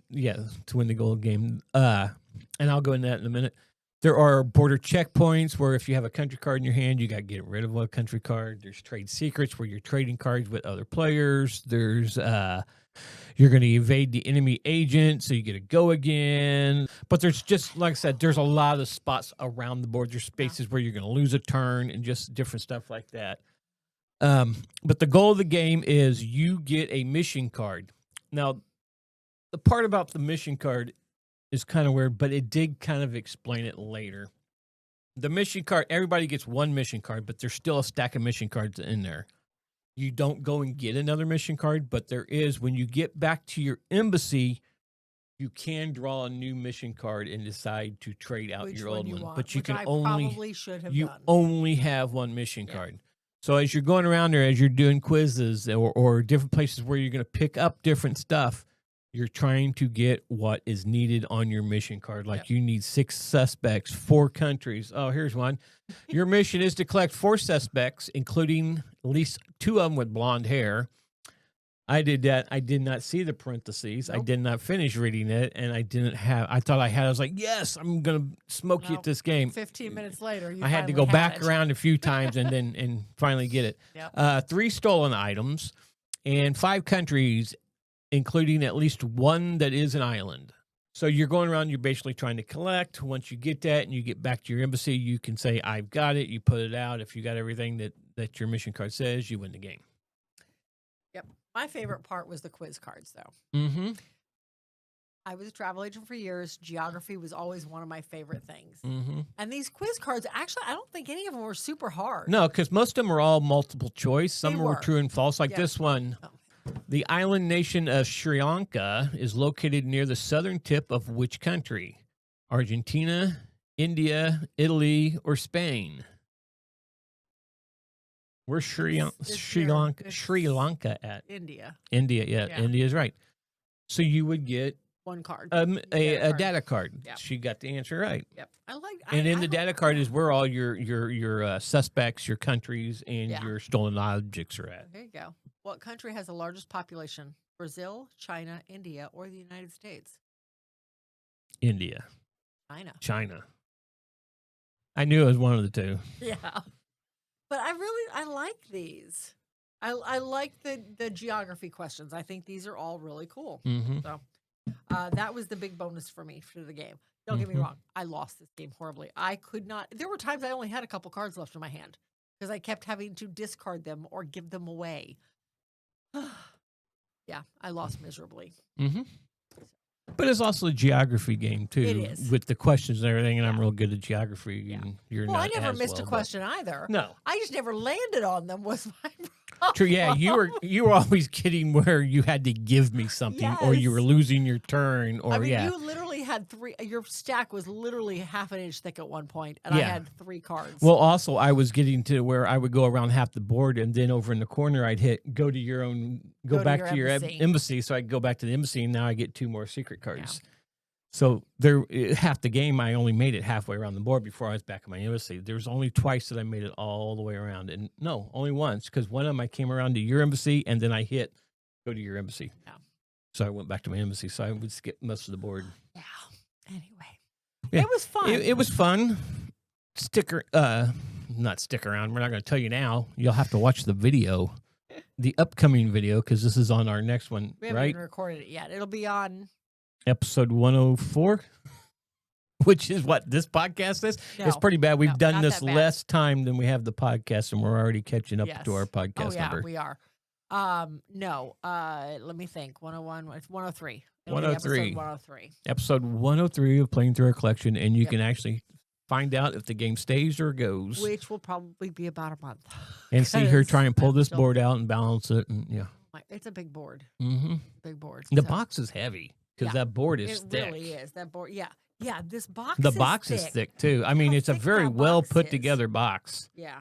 to win the gold game. and I'll go into that in a minute. There are border checkpoints where if you have a country card in your hand, you got to get rid of a country card. There's trade secrets where you're trading cards with other players. There's you're going to evade the enemy agent, so you get to go again. But there's just, like I said, there's a lot of spots around the board. There's spaces where you're going to lose a turn and just different stuff like that. But the goal of the game is you get a mission card. Now, the part about the mission card is kind of weird, but it did kind of explain it later. The mission card, everybody gets one mission card, but there's still a stack of mission cards in there. You don't go and get another mission card, but there is, when you get back to your embassy, you can draw a new mission card and decide to trade out your old one. But you can only have one mission card. So as you're going around there, as you're doing quizzes or different places where you're going to pick up different stuff, you're trying to get what is needed on your mission card. Like you need 6 suspects, 4 countries. Oh, here's one. Your mission is to collect 4 suspects, including at least 2 of them with blonde hair. I did that. I did not see the parentheses. Nope. I did not finish reading it, and I thought I had. I was like, yes, I'm going to smoke you at this game. 15 minutes later, I had to go back around a few times and finally get it. Yep. 3 stolen items and 5 countries, including at least 1 that is an island. So you're going around, you're basically trying to collect. Once you get that and you get back to your embassy, you can say, I've got it. You put it out. If you got everything that your mission card says, you win the game. Yep. My favorite part was the quiz cards, though. Mm-hmm. I was a travel agent for years. Geography was always one of my favorite things. Mm-hmm. And these quiz cards, actually, I don't think any of them were super hard. No, because most of them are all multiple choice. Some were true and false, like this one. Oh. The island nation of Sri Lanka is located near the southern tip of which country? Argentina, India, Italy, or Spain? Where's Sri Lanka at? India. India, yeah. India is right. So you would get 1 card. A data card. Yep. She got the answer right. Yep. The data card is where all your suspects, your countries, and your stolen objects are at. There you go. What country has the largest population? Brazil, China, India, or the United States? India. China. I knew it was one of the 2. Yeah. But I like these. I like the geography questions. I think these are all really cool. Mm-hmm. So that was the big bonus for me for the game. Don't get me wrong. I lost this game horribly. I could not. There were times I only had a couple cards left in my hand because I kept having to discard them or give them away. Yeah, I lost miserably. Mm-hmm. But it's also a geography game, too. It is. With the questions and everything, and I'm real good at geography. Yeah. And you're well, not I never missed a question either. No. I just never landed on them was my problem. True, yeah. You were always kidding where you had to give me something or you were losing your turn. Or you literally had 3. Your stack was literally half an inch thick at one point, and I had 3 cards. Well, also, I was getting to where I would go around half the board, and then over in the corner, I'd hit go back to your embassy. So I go back to the embassy, and now I get 2 more secret cards. Yeah. So half the game, I only made it halfway around the board before I was back at my embassy. There was only twice that I made it all the way around. And no, only once, because one of them I came around to your embassy, and then I hit go to your embassy. Yeah. So I went back to my embassy, so I would skip most of the board. Yeah. Anyway, it was fun. It was fun. Not stick around. We're not going to tell you now. You'll have to watch the video, the upcoming video, because this is on our next one, we haven't even recorded it yet. It'll be on episode 104, which is what this podcast is. No, it's pretty bad. We've done this less time than we have the podcast, and we're already catching up to our podcast number. We are. Let me think. 101. It's 103. 103. 103. Episode 103 of Playing Through Our Collection, and you can actually find out if the game stays or goes. Which will probably be about a month. And see her try and pull this board out and balance it. And it's a big board. Mm-hmm. Big board. The box is heavy. Because that board is thick. It really is. That board, yeah. This box the box is thick, too. I mean, it's a very well put together box. Yeah.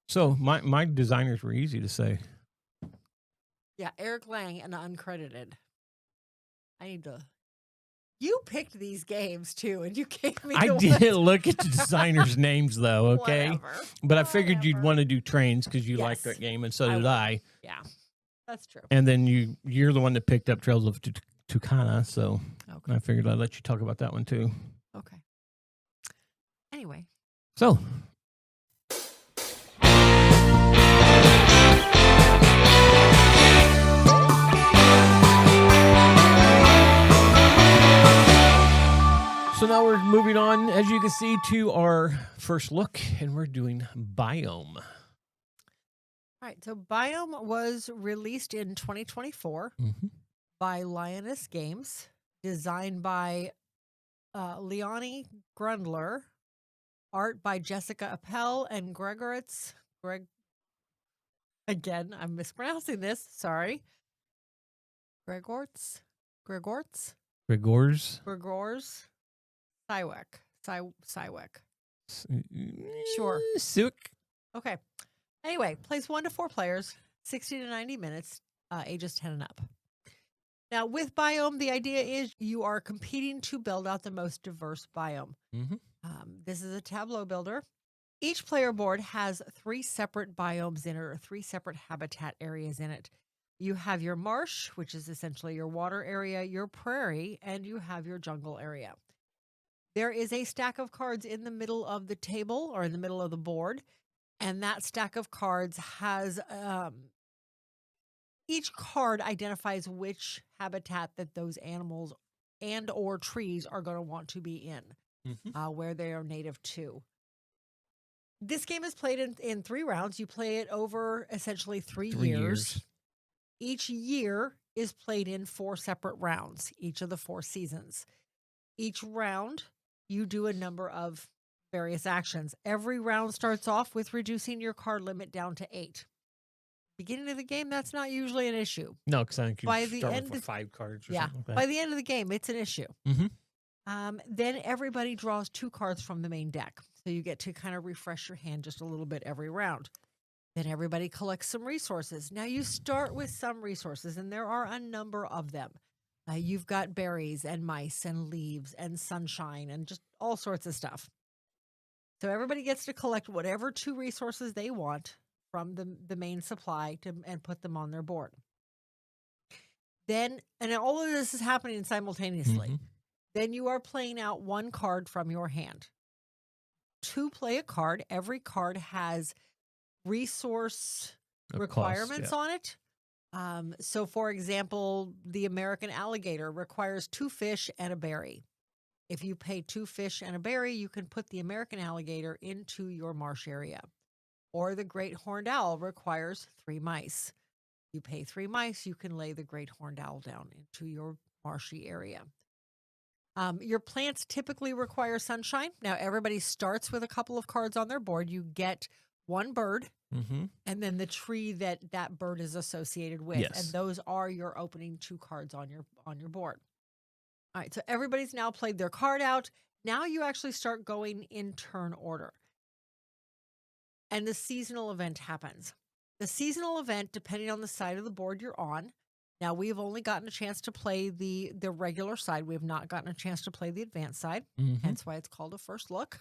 So my designers were easy to say. Yeah, Eric Lang and uncredited. You picked these games, too, and you gave me I didn't look at the designers' names, though, okay? Whatever. But I figured you'd want to do trains because you liked that game, and so did I. Yeah. That's true. And then you're the one that picked up Trails of Tucana, so Okay. I figured I'd let you talk about that one too. Okay. Anyway. So, now we're moving on, as you can see, to our first look, and we're doing Biome. All right. So Biome was released in 2024 by Lioness Games, designed by Leonie Grundler, art by Jessica Appel and Again, I'm mispronouncing this. Sorry. Gregors. Siwek. Sure. Siwek. Okay. Anyway, plays 1 to 4 players, 60 to 90 minutes, ages 10 and up. Now, with Biome, the idea is you are competing to build out the most diverse biome. This is a tableau builder. Each player board has 3 separate biomes in it, or 3 separate habitat areas in it. You have your marsh, which is essentially your water area, your prairie, and you have your jungle area. There is a stack of cards in the middle of the table or in the middle of the board, and that stack of cards has each card identifies which habitat that those animals and or trees are going to want to be in, where they are native to. This game is played in 3 rounds. You play it over essentially 3 years. Each year is played in 4 separate rounds, each of the 4 seasons. Each round, you do a number of various actions. Every round starts off with reducing your card limit down to 8. Beginning of the game, that's not usually an issue. No, because I think you start with 5 cards or something like that. By the end of the game, it's an issue. Then everybody draws 2 cards from the main deck. So you get to kind of refresh your hand just a little bit every round. Then everybody collects some resources. Now you start with some resources, and there are a number of them. You've got berries and mice and leaves and sunshine and just all sorts of stuff. So everybody gets to collect whatever 2 resources they want from the main supply and put them on their board. Then, and all of this is happening simultaneously. Then you are playing out 1 card from your hand. To play a card, every card has resource requirements on it. So, for example, the American alligator requires 2 fish and a berry. If you pay 2 fish and a berry, you can put the American alligator into your marsh area. Or the great horned owl requires 3 mice. You pay 3 mice, you can lay the great horned owl down into your marshy area. Your plants typically require sunshine. Now, everybody starts with a couple of cards on their board. You get 1 bird, and then the tree that bird is associated with. Yes. And those are your opening 2 cards on your board. All right, so everybody's now played their card out. Now you actually start going in turn order. And the seasonal event happens. The seasonal event, depending on the side of the board you're on. Now, we've only gotten a chance to play the regular side. We have not gotten a chance to play the advanced side. Hence why it's called a first look.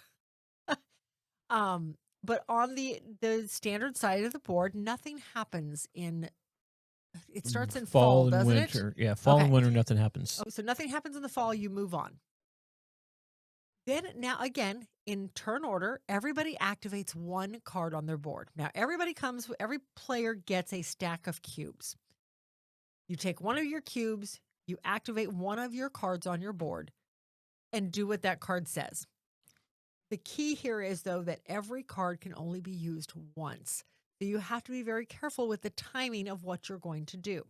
But on the standard side of the board, nothing happens it starts in fall, doesn't winter. Yeah, fall and winter, nothing happens. Oh, so nothing happens in the fall, you move on. Then, now again, in turn order, everybody activates 1 card on their board. Now, every player gets a stack of cubes. You take 1 of your cubes, you activate 1 of your cards on your board, and do what that card says. The key here is, though, that every card can only be used once. So you have to be very careful with the timing of what you're going to do.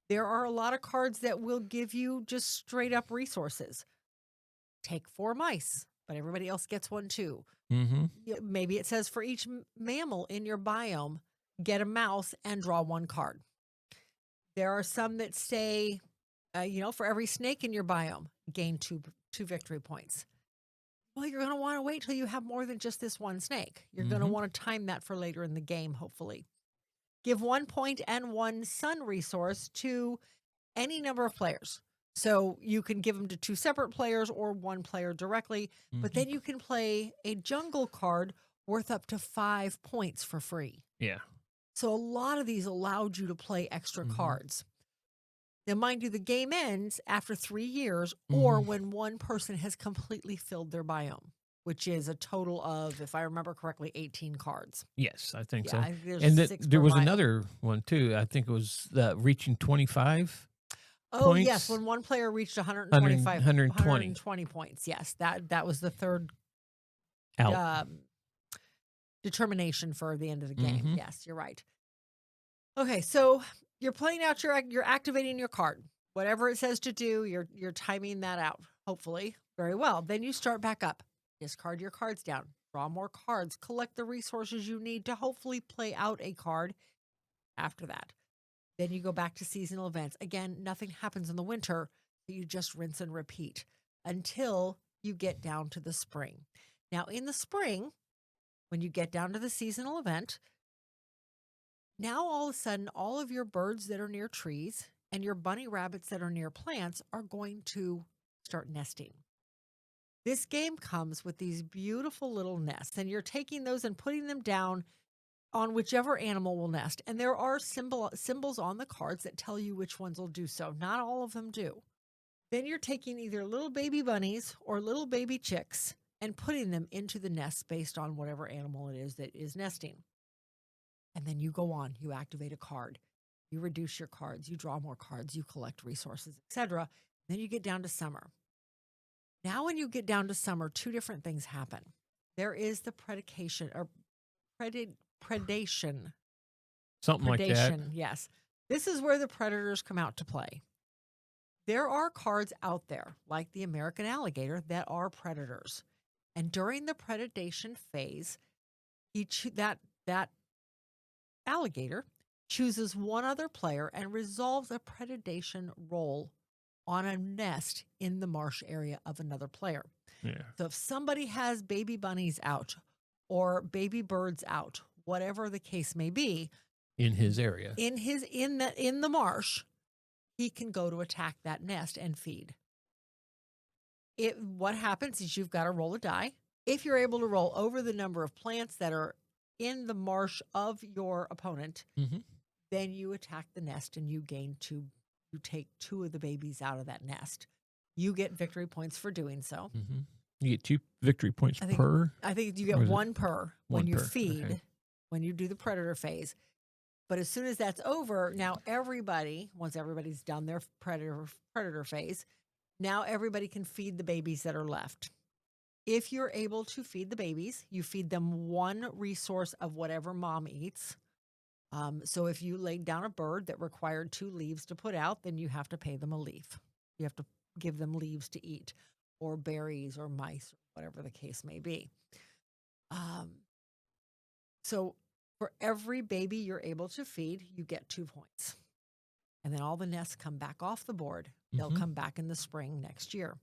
There are a lot of cards that will give you just straight up resources. Take 4 mice, but everybody else gets 1 too. Maybe it says for each mammal in your biome, get a mouse and draw 1 card. There are some that say, for every snake in your biome, gain 2 victory points. Well, you're going to want to wait till you have more than just this 1 snake. You're going to want to time that for later in the game, hopefully. Give 1 point and 1 sun resource to any number of players. So you can give them to 2 separate players or 1 player directly, but then you can play a jungle card worth up to 5 points for free. Yeah. So a lot of these allowed you to play extra cards. Now, mind you, the game ends after 3 years or when one person has completely filled their biome, which is a total of, if I remember correctly, 18 cards. Yes, I think Yeah, so. I think there's And 6 there per was biome. another one too. I think it was reaching 25 Oh, points. yes, when one player reached 125, 120. 120 points. Yes, that was the third out. determination for the end of the game. Yes, you're right. Okay, so you're playing out you're activating your card. Whatever it says to do, you're timing that out, hopefully, very well. Then you start back up. Discard your cards down. Draw more cards. Collect the resources you need to hopefully play out a card after that. Then you go back to seasonal events. Again, nothing happens in the winter, so you just rinse and repeat until you get down to the spring. Now, in the spring, when you get down to the seasonal event, now all of a sudden, all of your birds that are near trees and your bunny rabbits that are near plants are going to start nesting. This game comes with these beautiful little nests, and you're taking those and putting them down on whichever animal will nest. And there are symbols on the cards that tell you which ones will do so. Not all of them do. Then you're taking either little baby bunnies or little baby chicks and putting them into the nest based on whatever animal it is that is nesting. And then you go on, you activate a card, you reduce your cards, you draw more cards, you collect resources, etc. Then you get down to summer. Now, when you get down to summer, 2 different things happen. There is the predation. Something like that. Yes. This is where the predators come out to play. There are cards out there, like the American alligator, that are predators. And during the predation phase, that alligator chooses one other player and resolves a predation roll on a nest in the marsh area of another player. Yeah. So if somebody has baby bunnies out or baby birds out, whatever the case may be, in his area, in the marsh, he can go to attack that nest and feed. What happens is you've got to roll a die. If you're able to roll over the number of plants that are in the marsh of your opponent, then you attack the nest and you take 2 of the babies out of that nest. You get victory points for doing so. You get 2 victory points per? I think you get 1 per when you feed, okay, when you do the predator phase. But as soon as that's over, now once everybody's done their predator phase, now everybody can feed the babies that are left. If you're able to feed the babies, you feed them 1 resource of whatever mom eats. So if you laid down a bird that required 2 leaves to put out, then you have to pay them a leaf. You have to give them leaves to eat, or berries, or mice, or whatever the case may be. So for every baby you're able to feed, you get 2 points. And then all the nests come back off the board. They'll come back in the spring next year.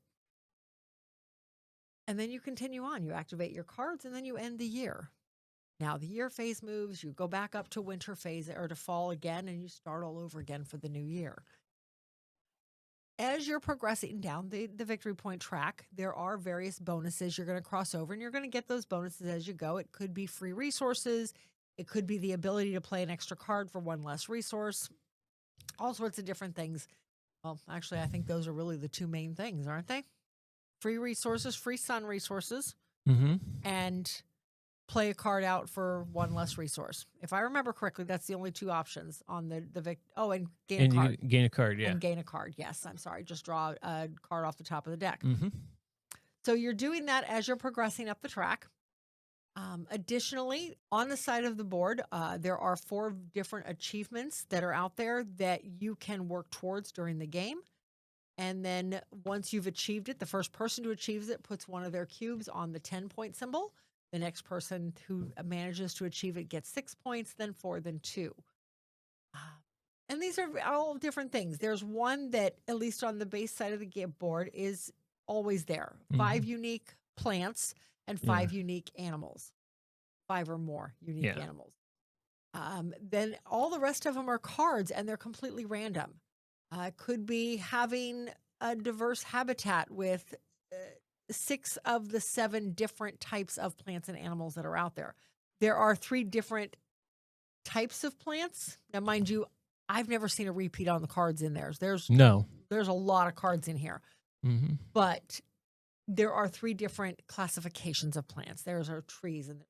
And then you continue on. You activate your cards, and then you end the year. Now, the year phase moves. You go back up to winter phase or to fall again, and you start all over again for the new year. As you're progressing down the victory point track, there are various bonuses you're going to cross over, and you're going to get those bonuses as you go. It could be free resources. It could be the ability to play an extra card for 1 less resource. All sorts of different things. Well, actually, I think those are really the 2 main things, aren't they? Free resources, free sun resources, and play a card out for 1 less resource. If I remember correctly, that's the only 2 options on and gain a card. Gain a card, yeah. And gain a card, yes. I'm sorry. Just draw a card off the top of the deck. So you're doing that as you're progressing up the track. Additionally, on the side of the board, there are 4 different achievements that are out there that you can work towards during the game. And then once you've achieved it, the first person who achieves it puts 1 of their cubes on the 10-point symbol. The next person who manages to achieve it gets 6 points, then 4, then 2. And these are all different things. There's one that, at least on the base side of the board, is always there. 5 unique plants and 5 unique animals. 5 or more unique animals. Then all the rest of them are cards, and they're completely random. Could be having a diverse habitat with 6 of the 7 different types of plants and animals that are out there. There are 3 different types of plants. Now, mind you, I've never seen a repeat on the cards in theirs. There's a lot of cards in here, but there are 3 different classifications of plants. There's our trees and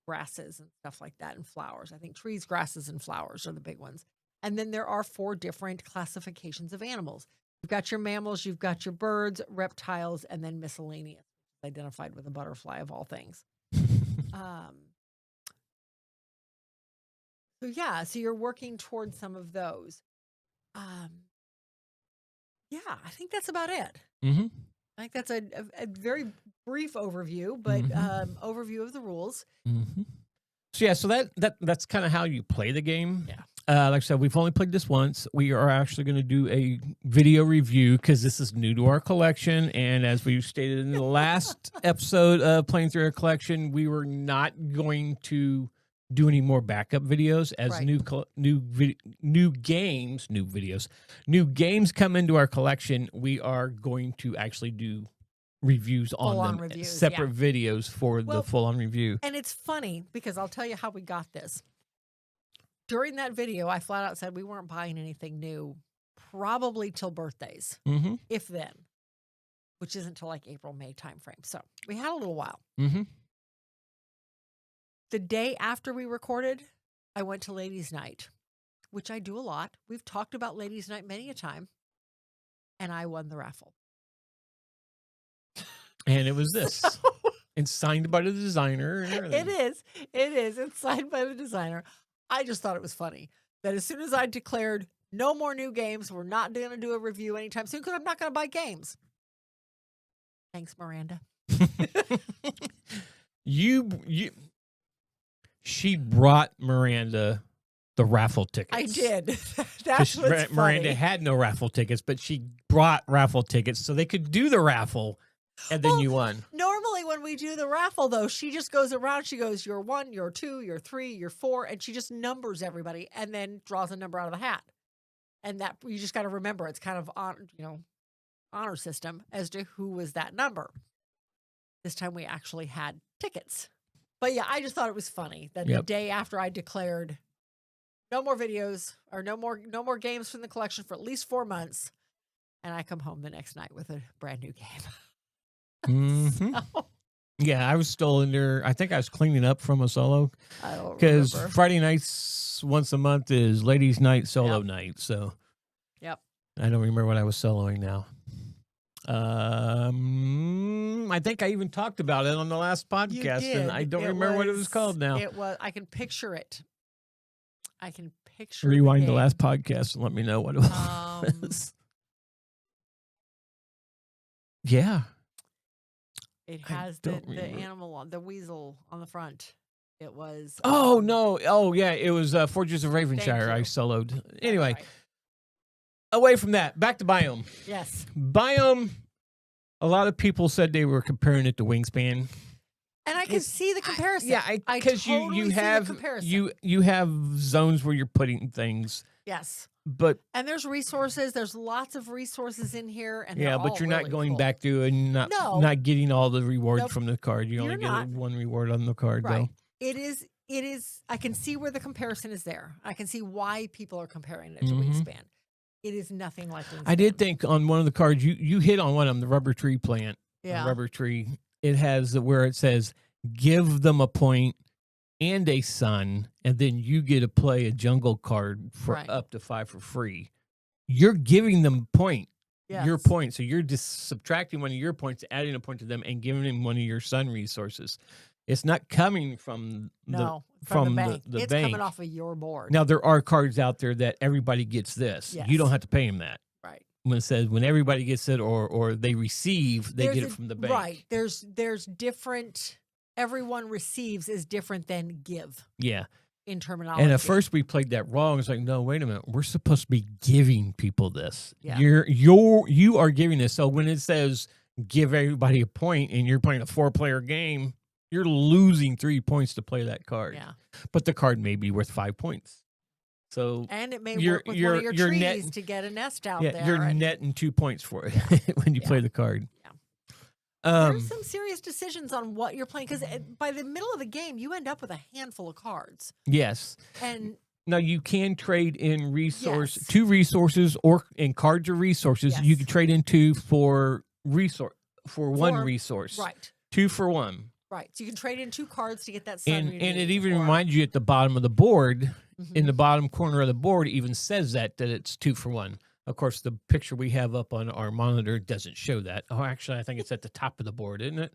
grasses and stuff like that, and flowers. I think trees, grasses, and flowers are the big ones. And then there are 4 different classifications of animals. You've got your mammals, you've got your birds, reptiles, and then miscellaneous, identified with a butterfly of all things. So you're working towards some of those. Yeah, I think that's about it. I think that's a very brief overview, but overview of the rules. So that's kind of how you play the game. Yeah. Like I said, we've only played this once. We are actually going to do a video review because this is new to our collection. And as we stated in the last episode of Playing Through Our Collection, we were not going to do any more backup videos as new games come into our collection. We are going to actually do reviews on them, separate videos for the full-on review. And it's funny because I'll tell you how we got this. During that video, I flat out said we weren't buying anything new probably till birthdays, if then, which isn't till like April, May timeframe. So we had a little while. The day after we recorded, I went to Ladies' Night, which I do a lot. We've talked about Ladies' Night many a time, and I won the raffle. And it was this. And signed by the designer and everything. It is. It's signed by the designer. I just thought it was funny that as soon as I declared no more new games, we're not going to do a review anytime soon because I'm not going to buy games. Thanks, Miranda. She brought Miranda the raffle tickets. I did. That's what's funny. Miranda had no raffle tickets, but she brought raffle tickets so they could do the raffle, and then you won. Normally when we do the raffle, though, she just goes around. She goes, you're 1, you're 2, you're 3, you're 4, and she just numbers everybody and then draws a number out of the hat. And that you just got to remember, it's kind of honor system as to who was that number. This time we actually had tickets. But yeah, I just thought it was funny that the day after I declared no more videos or no more games from the collection for at least 4 months, and I come home the next night with a brand new game. So, yeah, I was still in there. I think I was cleaning up from a solo because Friday nights once a month is Ladies' Night solo night. So I don't remember what I was soloing now. I think I even talked about it on the last podcast, and I don't remember what it was called now. It was. I can picture it. I can picture. Rewind the last podcast and let me know what it was. Yeah. It has the animal on the weasel on the front. It was. Oh no! Oh yeah! It was Forges of Ravenshire. I soloed. Anyway. Right. Away from that, back to Biome. Yes. Biome, a lot of people said they were comparing it to Wingspan. And I can see the comparison. Because you have zones where you're putting things. Yes. And there's resources. There's lots of resources in here. And but you're not going back to and not getting all the rewards from the card. You only get one reward on the card, though. It is. I can see where the comparison is there. I can see why people are comparing it to Wingspan. It is nothing like Wingspan. I did think on one of the cards, you hit on one of them, the rubber tree plant. Yeah. Rubber tree. It has where it says, give them a point and a sun, and then you get to play a jungle card for up to 5 for free. You're giving them your point. So you're just subtracting one of your points, adding a point to them, and giving them one of your sun resources. It's not coming from the bank. It's coming off of your board. Now, there are cards out there that everybody gets this. Yes. You don't have to pay them that. Right. When it says when everybody gets it or they receive, they get it from the bank. Right. There's different. Everyone receives is different than give. Yeah. In terminology. And at first we played that wrong. It's like, no, wait a minute. We're supposed to be giving people this. Yeah. You are giving this. So when it says give everybody a point and you're playing a 4-player game, you're losing 3 points to play that card. Yeah. But the card may be worth 5 points. So and it may work with one of your trees to get a nest out there. You're netting 2 points for it when you play the card. Yeah. There's some serious decisions on what you're playing because by the middle of the game, you end up with a handful of cards. Yes. And Now you can trade in resource Yes. 2 resources or in cards or resources. You Yes. can trade in 2 for one resource. Right. 2 for 1. Right. So you can trade in 2 cards to get that sun. And you it need, even or- reminds you at the bottom of the board, in Mhm. the bottom corner of the board, it even says that it's 2 for 1. Of course, the picture we have up on our monitor doesn't show that. Oh, actually, I think it's at the top of the board, isn't it?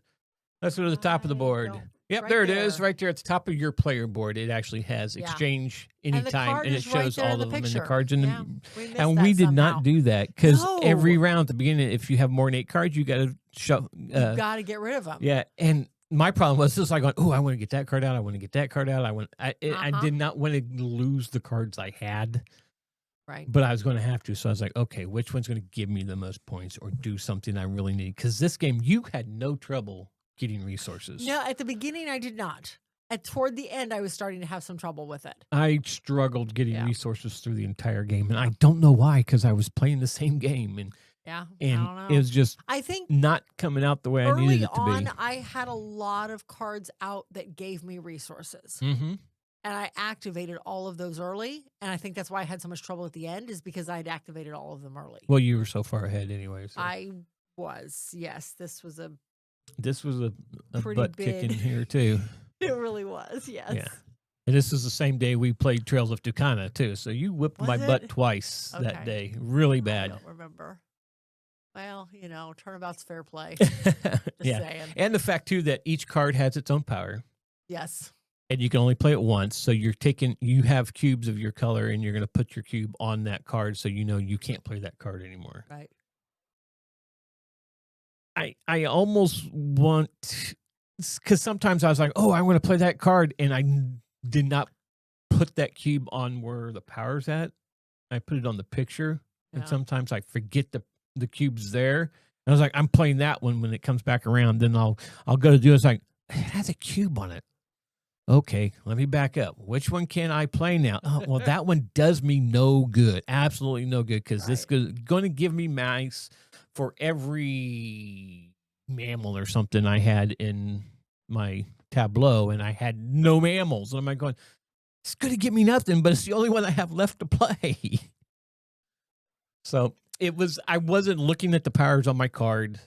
Let's go to the top of the I board. don't- Yep, right there it is, there. right there at the top of your player board. It actually has Yeah. exchange And the anytime, card and it is right shows there in all the of them in the picture. cards. In the, Yeah, we missed and that we did somehow. not do that because every No. round at the beginning, if you have more than 8 cards, you got to show. You got to get rid of them. Yeah, and my problem was just like going, oh, I want to get that card out. I want to get that card out. I did not want to lose the cards I had, Right. but I was going to have to. So I was like, okay, which one's going to give me the most points or do something I really need? Because this game, you had no trouble getting resources. No, at the beginning, I did not. Toward the end, I was starting to have some trouble with it. I struggled getting Yeah. resources through the entire game, and I don't know why, because I was playing the same game, and Yeah. I don't know. it was just I think not coming out the way I needed early it to on, be. I had a lot of cards out that gave me resources. Mm-hmm. And I activated all of those early. And I think that's why I had so much trouble at the end, is because I had activated all of them early. Well, you were so far ahead anyway. So. I was. Yes. This was a pretty butt kicking big- here, too. It really was. Yes. Yeah. And this is the same day we played Trails of Tucana, too. So you whipped Was my butt it? twice Okay. that day. Really I bad. don't remember. Well, turnabout's fair play. Just Yeah. saying. And the fact, too, that each card has its own power. Yes. And you can only play it once. So you have cubes of your color, and you're going to put your cube on that card so you can't play that card anymore. Right. I almost want, because sometimes I was like, oh, I want to play that card, and I did not put that cube on where the power's at. I put it on the picture, and Yeah. sometimes I forget the cube's there. And I was like, I'm playing that one when it comes back around. Then I'll go to do it. It's like, it has a cube on it. Okay, let me back up. Which one can I play now? Oh, well, that one does me no good. Absolutely no good, because this is going to give me mice for every mammal or something I had in my tableau, and I had no mammals. And I'm like going, it's going to give me nothing, but it's the only one I have left to play. So I wasn't looking at the powers on my card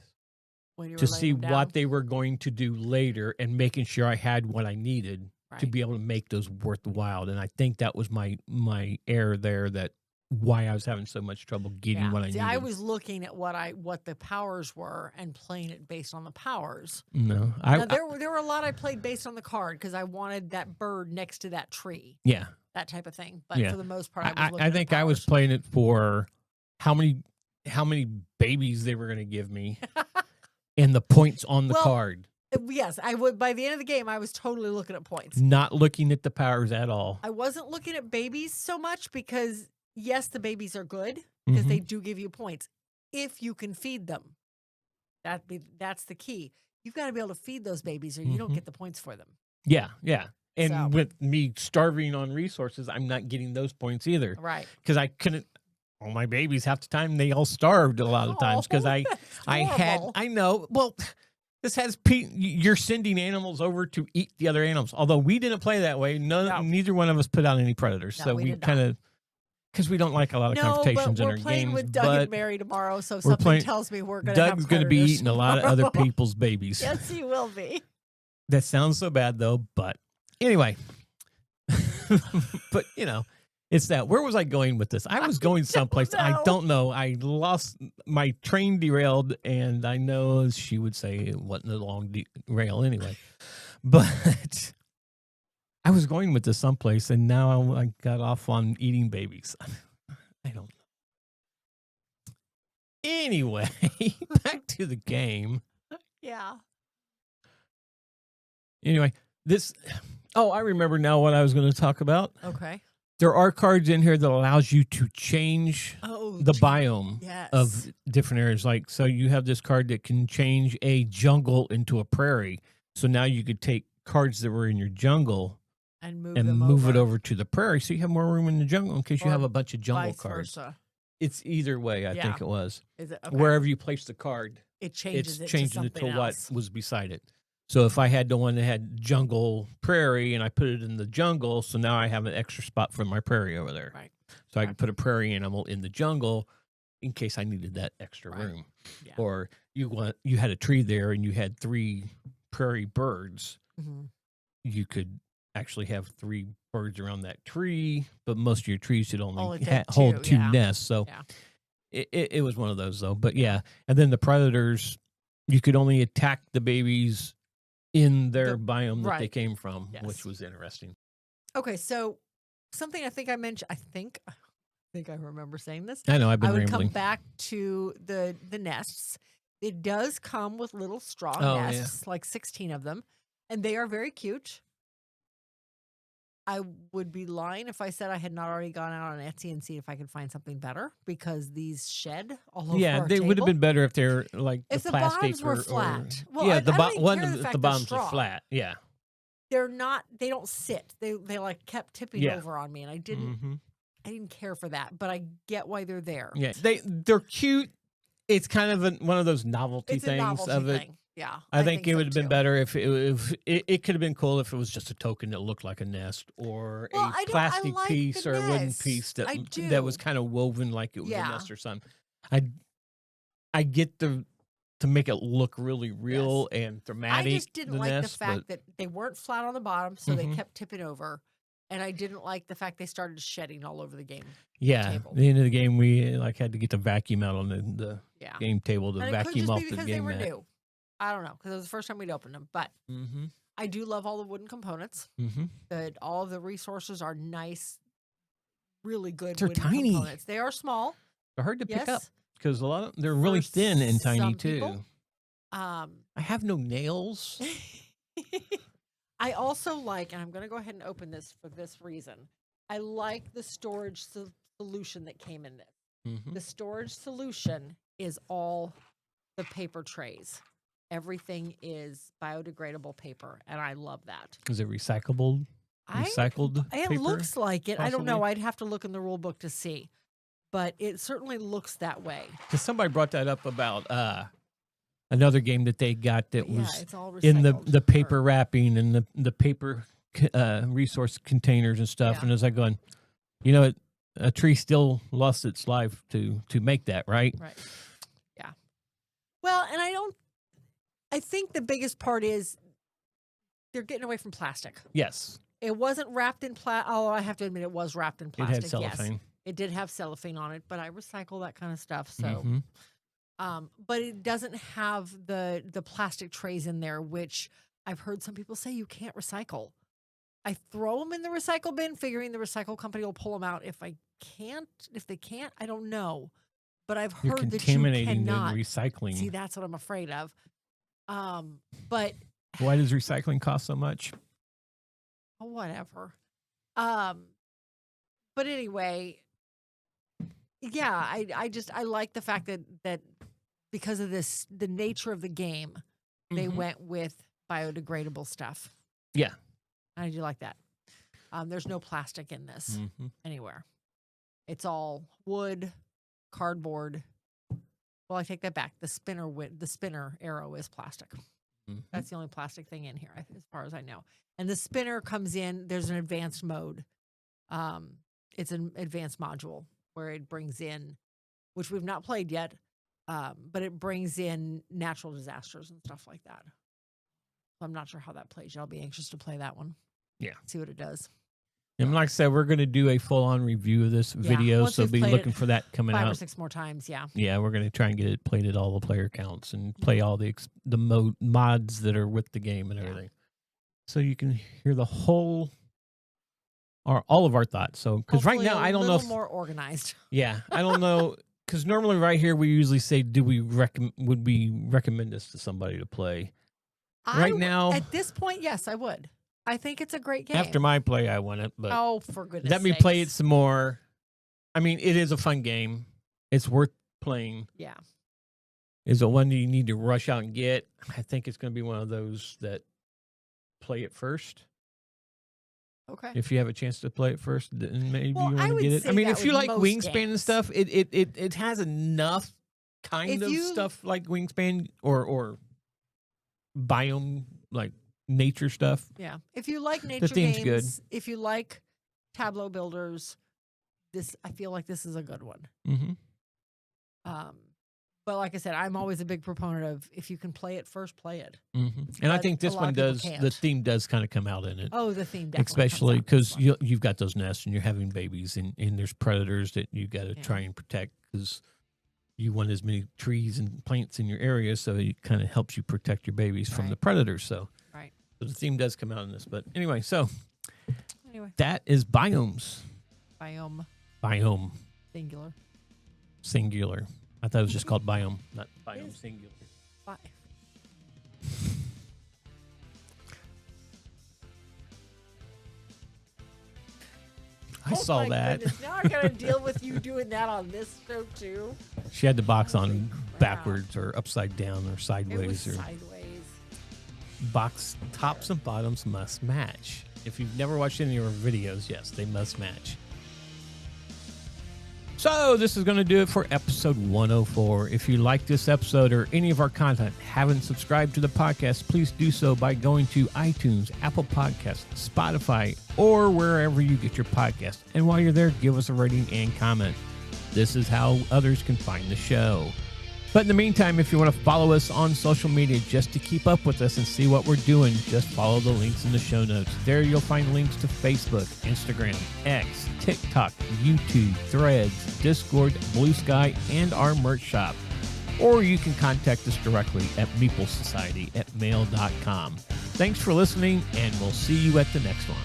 When you were to laying see them down. what they were going to do later and making sure I had what I needed to Right. be able to make those worthwhile. And I think that was my error there, that why I was having so much trouble getting what I See, needed. I was looking at what the powers were and playing it based on the powers. No, Now, there were a lot I played based on the card because I wanted that bird next to that tree, yeah. that type of thing. But Yeah. for the most part, I was looking I at think the I was powers. playing it for how many babies they were going to give me and the points on the Well, card. Yes, I would. By the end of the game, I was totally looking at points. Not looking at the powers at all. I wasn't looking at babies so much because, yes, the babies are good because they Mhm. do give you points if you can feed them. That's the key. You've got to be able to feed those babies, or you don't Mhm. get the points for them. Yeah, yeah. And So- with me starving on resources, I'm not getting those points either. Right. Because I couldn't. All my babies, half the time, they all starved a lot of times because Oh, I had. horrible. I know. Well, this has you're sending animals over to eat the other animals. Although we didn't play that way. No. Neither one of us put out any predators. No, So we we did not. kind of, because we don't like a lot of No, but confrontations in we're our playing games. with Doug But and Mary tomorrow, so we're something playing- tells me we're going to have Doug's going to be predators eating a lot of other tomorrow. people's babies. Yes, he will be. That sounds so bad though, but anyway. But it's that. Where was I going with this? I was going someplace. I know. don't know. I lost my train, derailed, and I know she would say it wasn't a long derail anyway. But I was going with this someplace, and now I got off on eating babies. I don't know. Anyway, back to the game. Yeah. Anyway, I remember now what I was going to talk about. Okay. There are cards in here that allows you to change Oh, the biome yes. of different areas. Like, so you have this card that can change a jungle into a prairie. So now you could take cards that were in your jungle and move, and them move it over to the prairie. So you have more room in the jungle in case you Or have a bunch of jungle vice cards. versa. It's either way, I Yeah. think it was. Is it okay. Wherever you place the card, it changes it's it changing to it to something what else. was beside it. So if I had the one that had jungle prairie and I put it in the jungle, so now I have an extra spot for my prairie over there. Right. So I could put a prairie animal in the jungle in case I needed that extra room. Yeah. Or you had a tree there and you had 3 prairie birds. Mm-hmm. You could actually have 3 birds around that tree, but most of your trees should only hold 2 nests. So it was one of those though. But yeah, and then the predators, you could only attack the babies in their biome that they came from, which was interesting. Okay, so something I think I mentioned, I think I remember saying this. I know, I've been I would rambling. come back to the nests. It does come with little straw nests, like 16 of them, and they are very cute. I would be lying if I said I had not already gone out on Etsy and seen if I could find something better, because these shed all over our they table. would have been better if they're like if the the plastic bottoms were flat. Well, yeah, I the don't even care one the fact the they're bottoms straw. are flat. Yeah, They're not. They don't sit. They like kept tipping over on me, and I didn't. Mm-hmm. I didn't care for that, but I get why they're there. Yeah, they're cute. It's kind of one of those novelty It's things a novelty of it. thing. Yeah, I think it so would have been too. better if it could have been cool if it was just a token that looked like a nest or a plastic piece or a wooden piece that was kind of woven like it was a nest or something. I get to make it look really real and dramatic. I just didn't like the fact that they weren't flat on the bottom, so they kept tipping over. And I didn't like the fact they started shedding all over the game. Yeah, table. At the end of the game, we had to get the vacuum out on the game table to and vacuum off the game they were mat. new. I don't know, because it was the first time we'd opened them. But I do love all the wooden components. That all of the resources are nice, really good. They're wooden tiny. Components. They are small. They're hard to pick up because a lot of they're really thin and tiny too. People, I have no nails. I also like, and I'm going to go ahead and open this for this reason. I like the storage solution that came in this. The storage solution is all the paper trays. Everything is biodegradable paper, and I love that. Is it recyclable? Recycled paper? It looks like it. Possibly? I don't know. I'd have to look in the rule book to see. But it certainly looks that way. Because somebody brought that up about another game that they got that was it's all in the paper wrapping and the paper resource containers and stuff. And as I going, a tree still lost its life to make that, right? Right. Yeah. Well, and I think the biggest part is they're getting away from plastic. Yes. It wasn't wrapped in plastic. Oh, I have to admit it was wrapped in plastic. It had cellophane. Yes. It did have cellophane on it, but I recycle that kind of stuff. So, but it doesn't have the plastic trays in there, which I've heard some people say you can't recycle. I throw them in the recycle bin, figuring the recycle company will pull them out. If they can't, I don't know. But I've heard that you contaminating cannot. the recycling. See, that's what I'm afraid of. But why does recycling cost so much? Whatever. But anyway, yeah, I like the fact that because of the nature of the game, they went with biodegradable stuff. Yeah. I do like that. There's no plastic in this anywhere. It's all wood, cardboard. Well, I take that back. The spinner arrow is plastic. That's the only plastic thing in here, as far as I know. And the spinner comes in. There's an advanced mode. It's an advanced module where it brings in, which we've not played yet, but it brings in natural disasters and stuff like that. So I'm not sure how that plays. I'll be anxious to play that one. Yeah. See what it does. And like I said, we're going to do a full-on review of this video, so be looking for that coming out 5 or 6 more times. Yeah. Yeah, we're going to try and get it played at all the player counts and play all the mods that are with the game and everything, so you can hear the whole or all of our thoughts. So, because right now I don't know if more organized. Yeah, I don't know, because normally right here we usually say, would we recommend this to somebody to play? Right now, at this point, yes, I would. I think it's a great game. After my play, I want it, but for goodness let me play it some more. I mean, it is a fun game. It's worth playing. Yeah. Is it one that you need to rush out and get? I think it's going to be one of those that play it first. Okay. If you have a chance to play it first, then maybe you want to get it. I mean, if you like Wingspan and stuff, it has enough kind of stuff like Wingspan or Biome like nature stuff. Yeah. If you like nature theme's games, good. if you like tableau builders, I feel like this is a good one. Mm-hmm. But like I said, I'm always a big proponent of if you can play it first, play it. Mm-hmm. And I But think a this lot one of people does. can't. The theme does kind of come out in it. Oh, the theme definitely Especially comes out in because this one. you've got those nests and you're having babies and there's predators that you got to Yeah. try and protect because you want as many trees and plants in your area, so it kind of helps you protect your babies from the Right. predators. So, Right. so the theme does come out in this. But anyway, so Anyway, that is biomes. biome Biome singular. singular. I thought it was just called biome, not biome Yes. singular. Bi- I saw Oh my that. goodness. Now I got to deal with you doing that on this show too. She had the box Holy on crap. backwards or upside down or It was sideways or sideways. box tops and bottoms must match. If you've never watched any of our videos, yes, they must match. So this is going to do it for episode 104. If you like this episode or any of our content, haven't subscribed to the podcast, please do so by going to iTunes, Apple Podcasts, Spotify, or wherever you get your podcast. And while you're there, give us a rating and comment. This is how others can find the show. But in the meantime, if you want to follow us on social media just to keep up with us and see what we're doing, just follow the links in the show notes. There you'll find links to Facebook, Instagram, X, TikTok, YouTube, Threads, Discord, Blue Sky, and our merch shop. Or you can contact us directly at meeplesociety@mail.com. Thanks for listening, and we'll see you at the next one.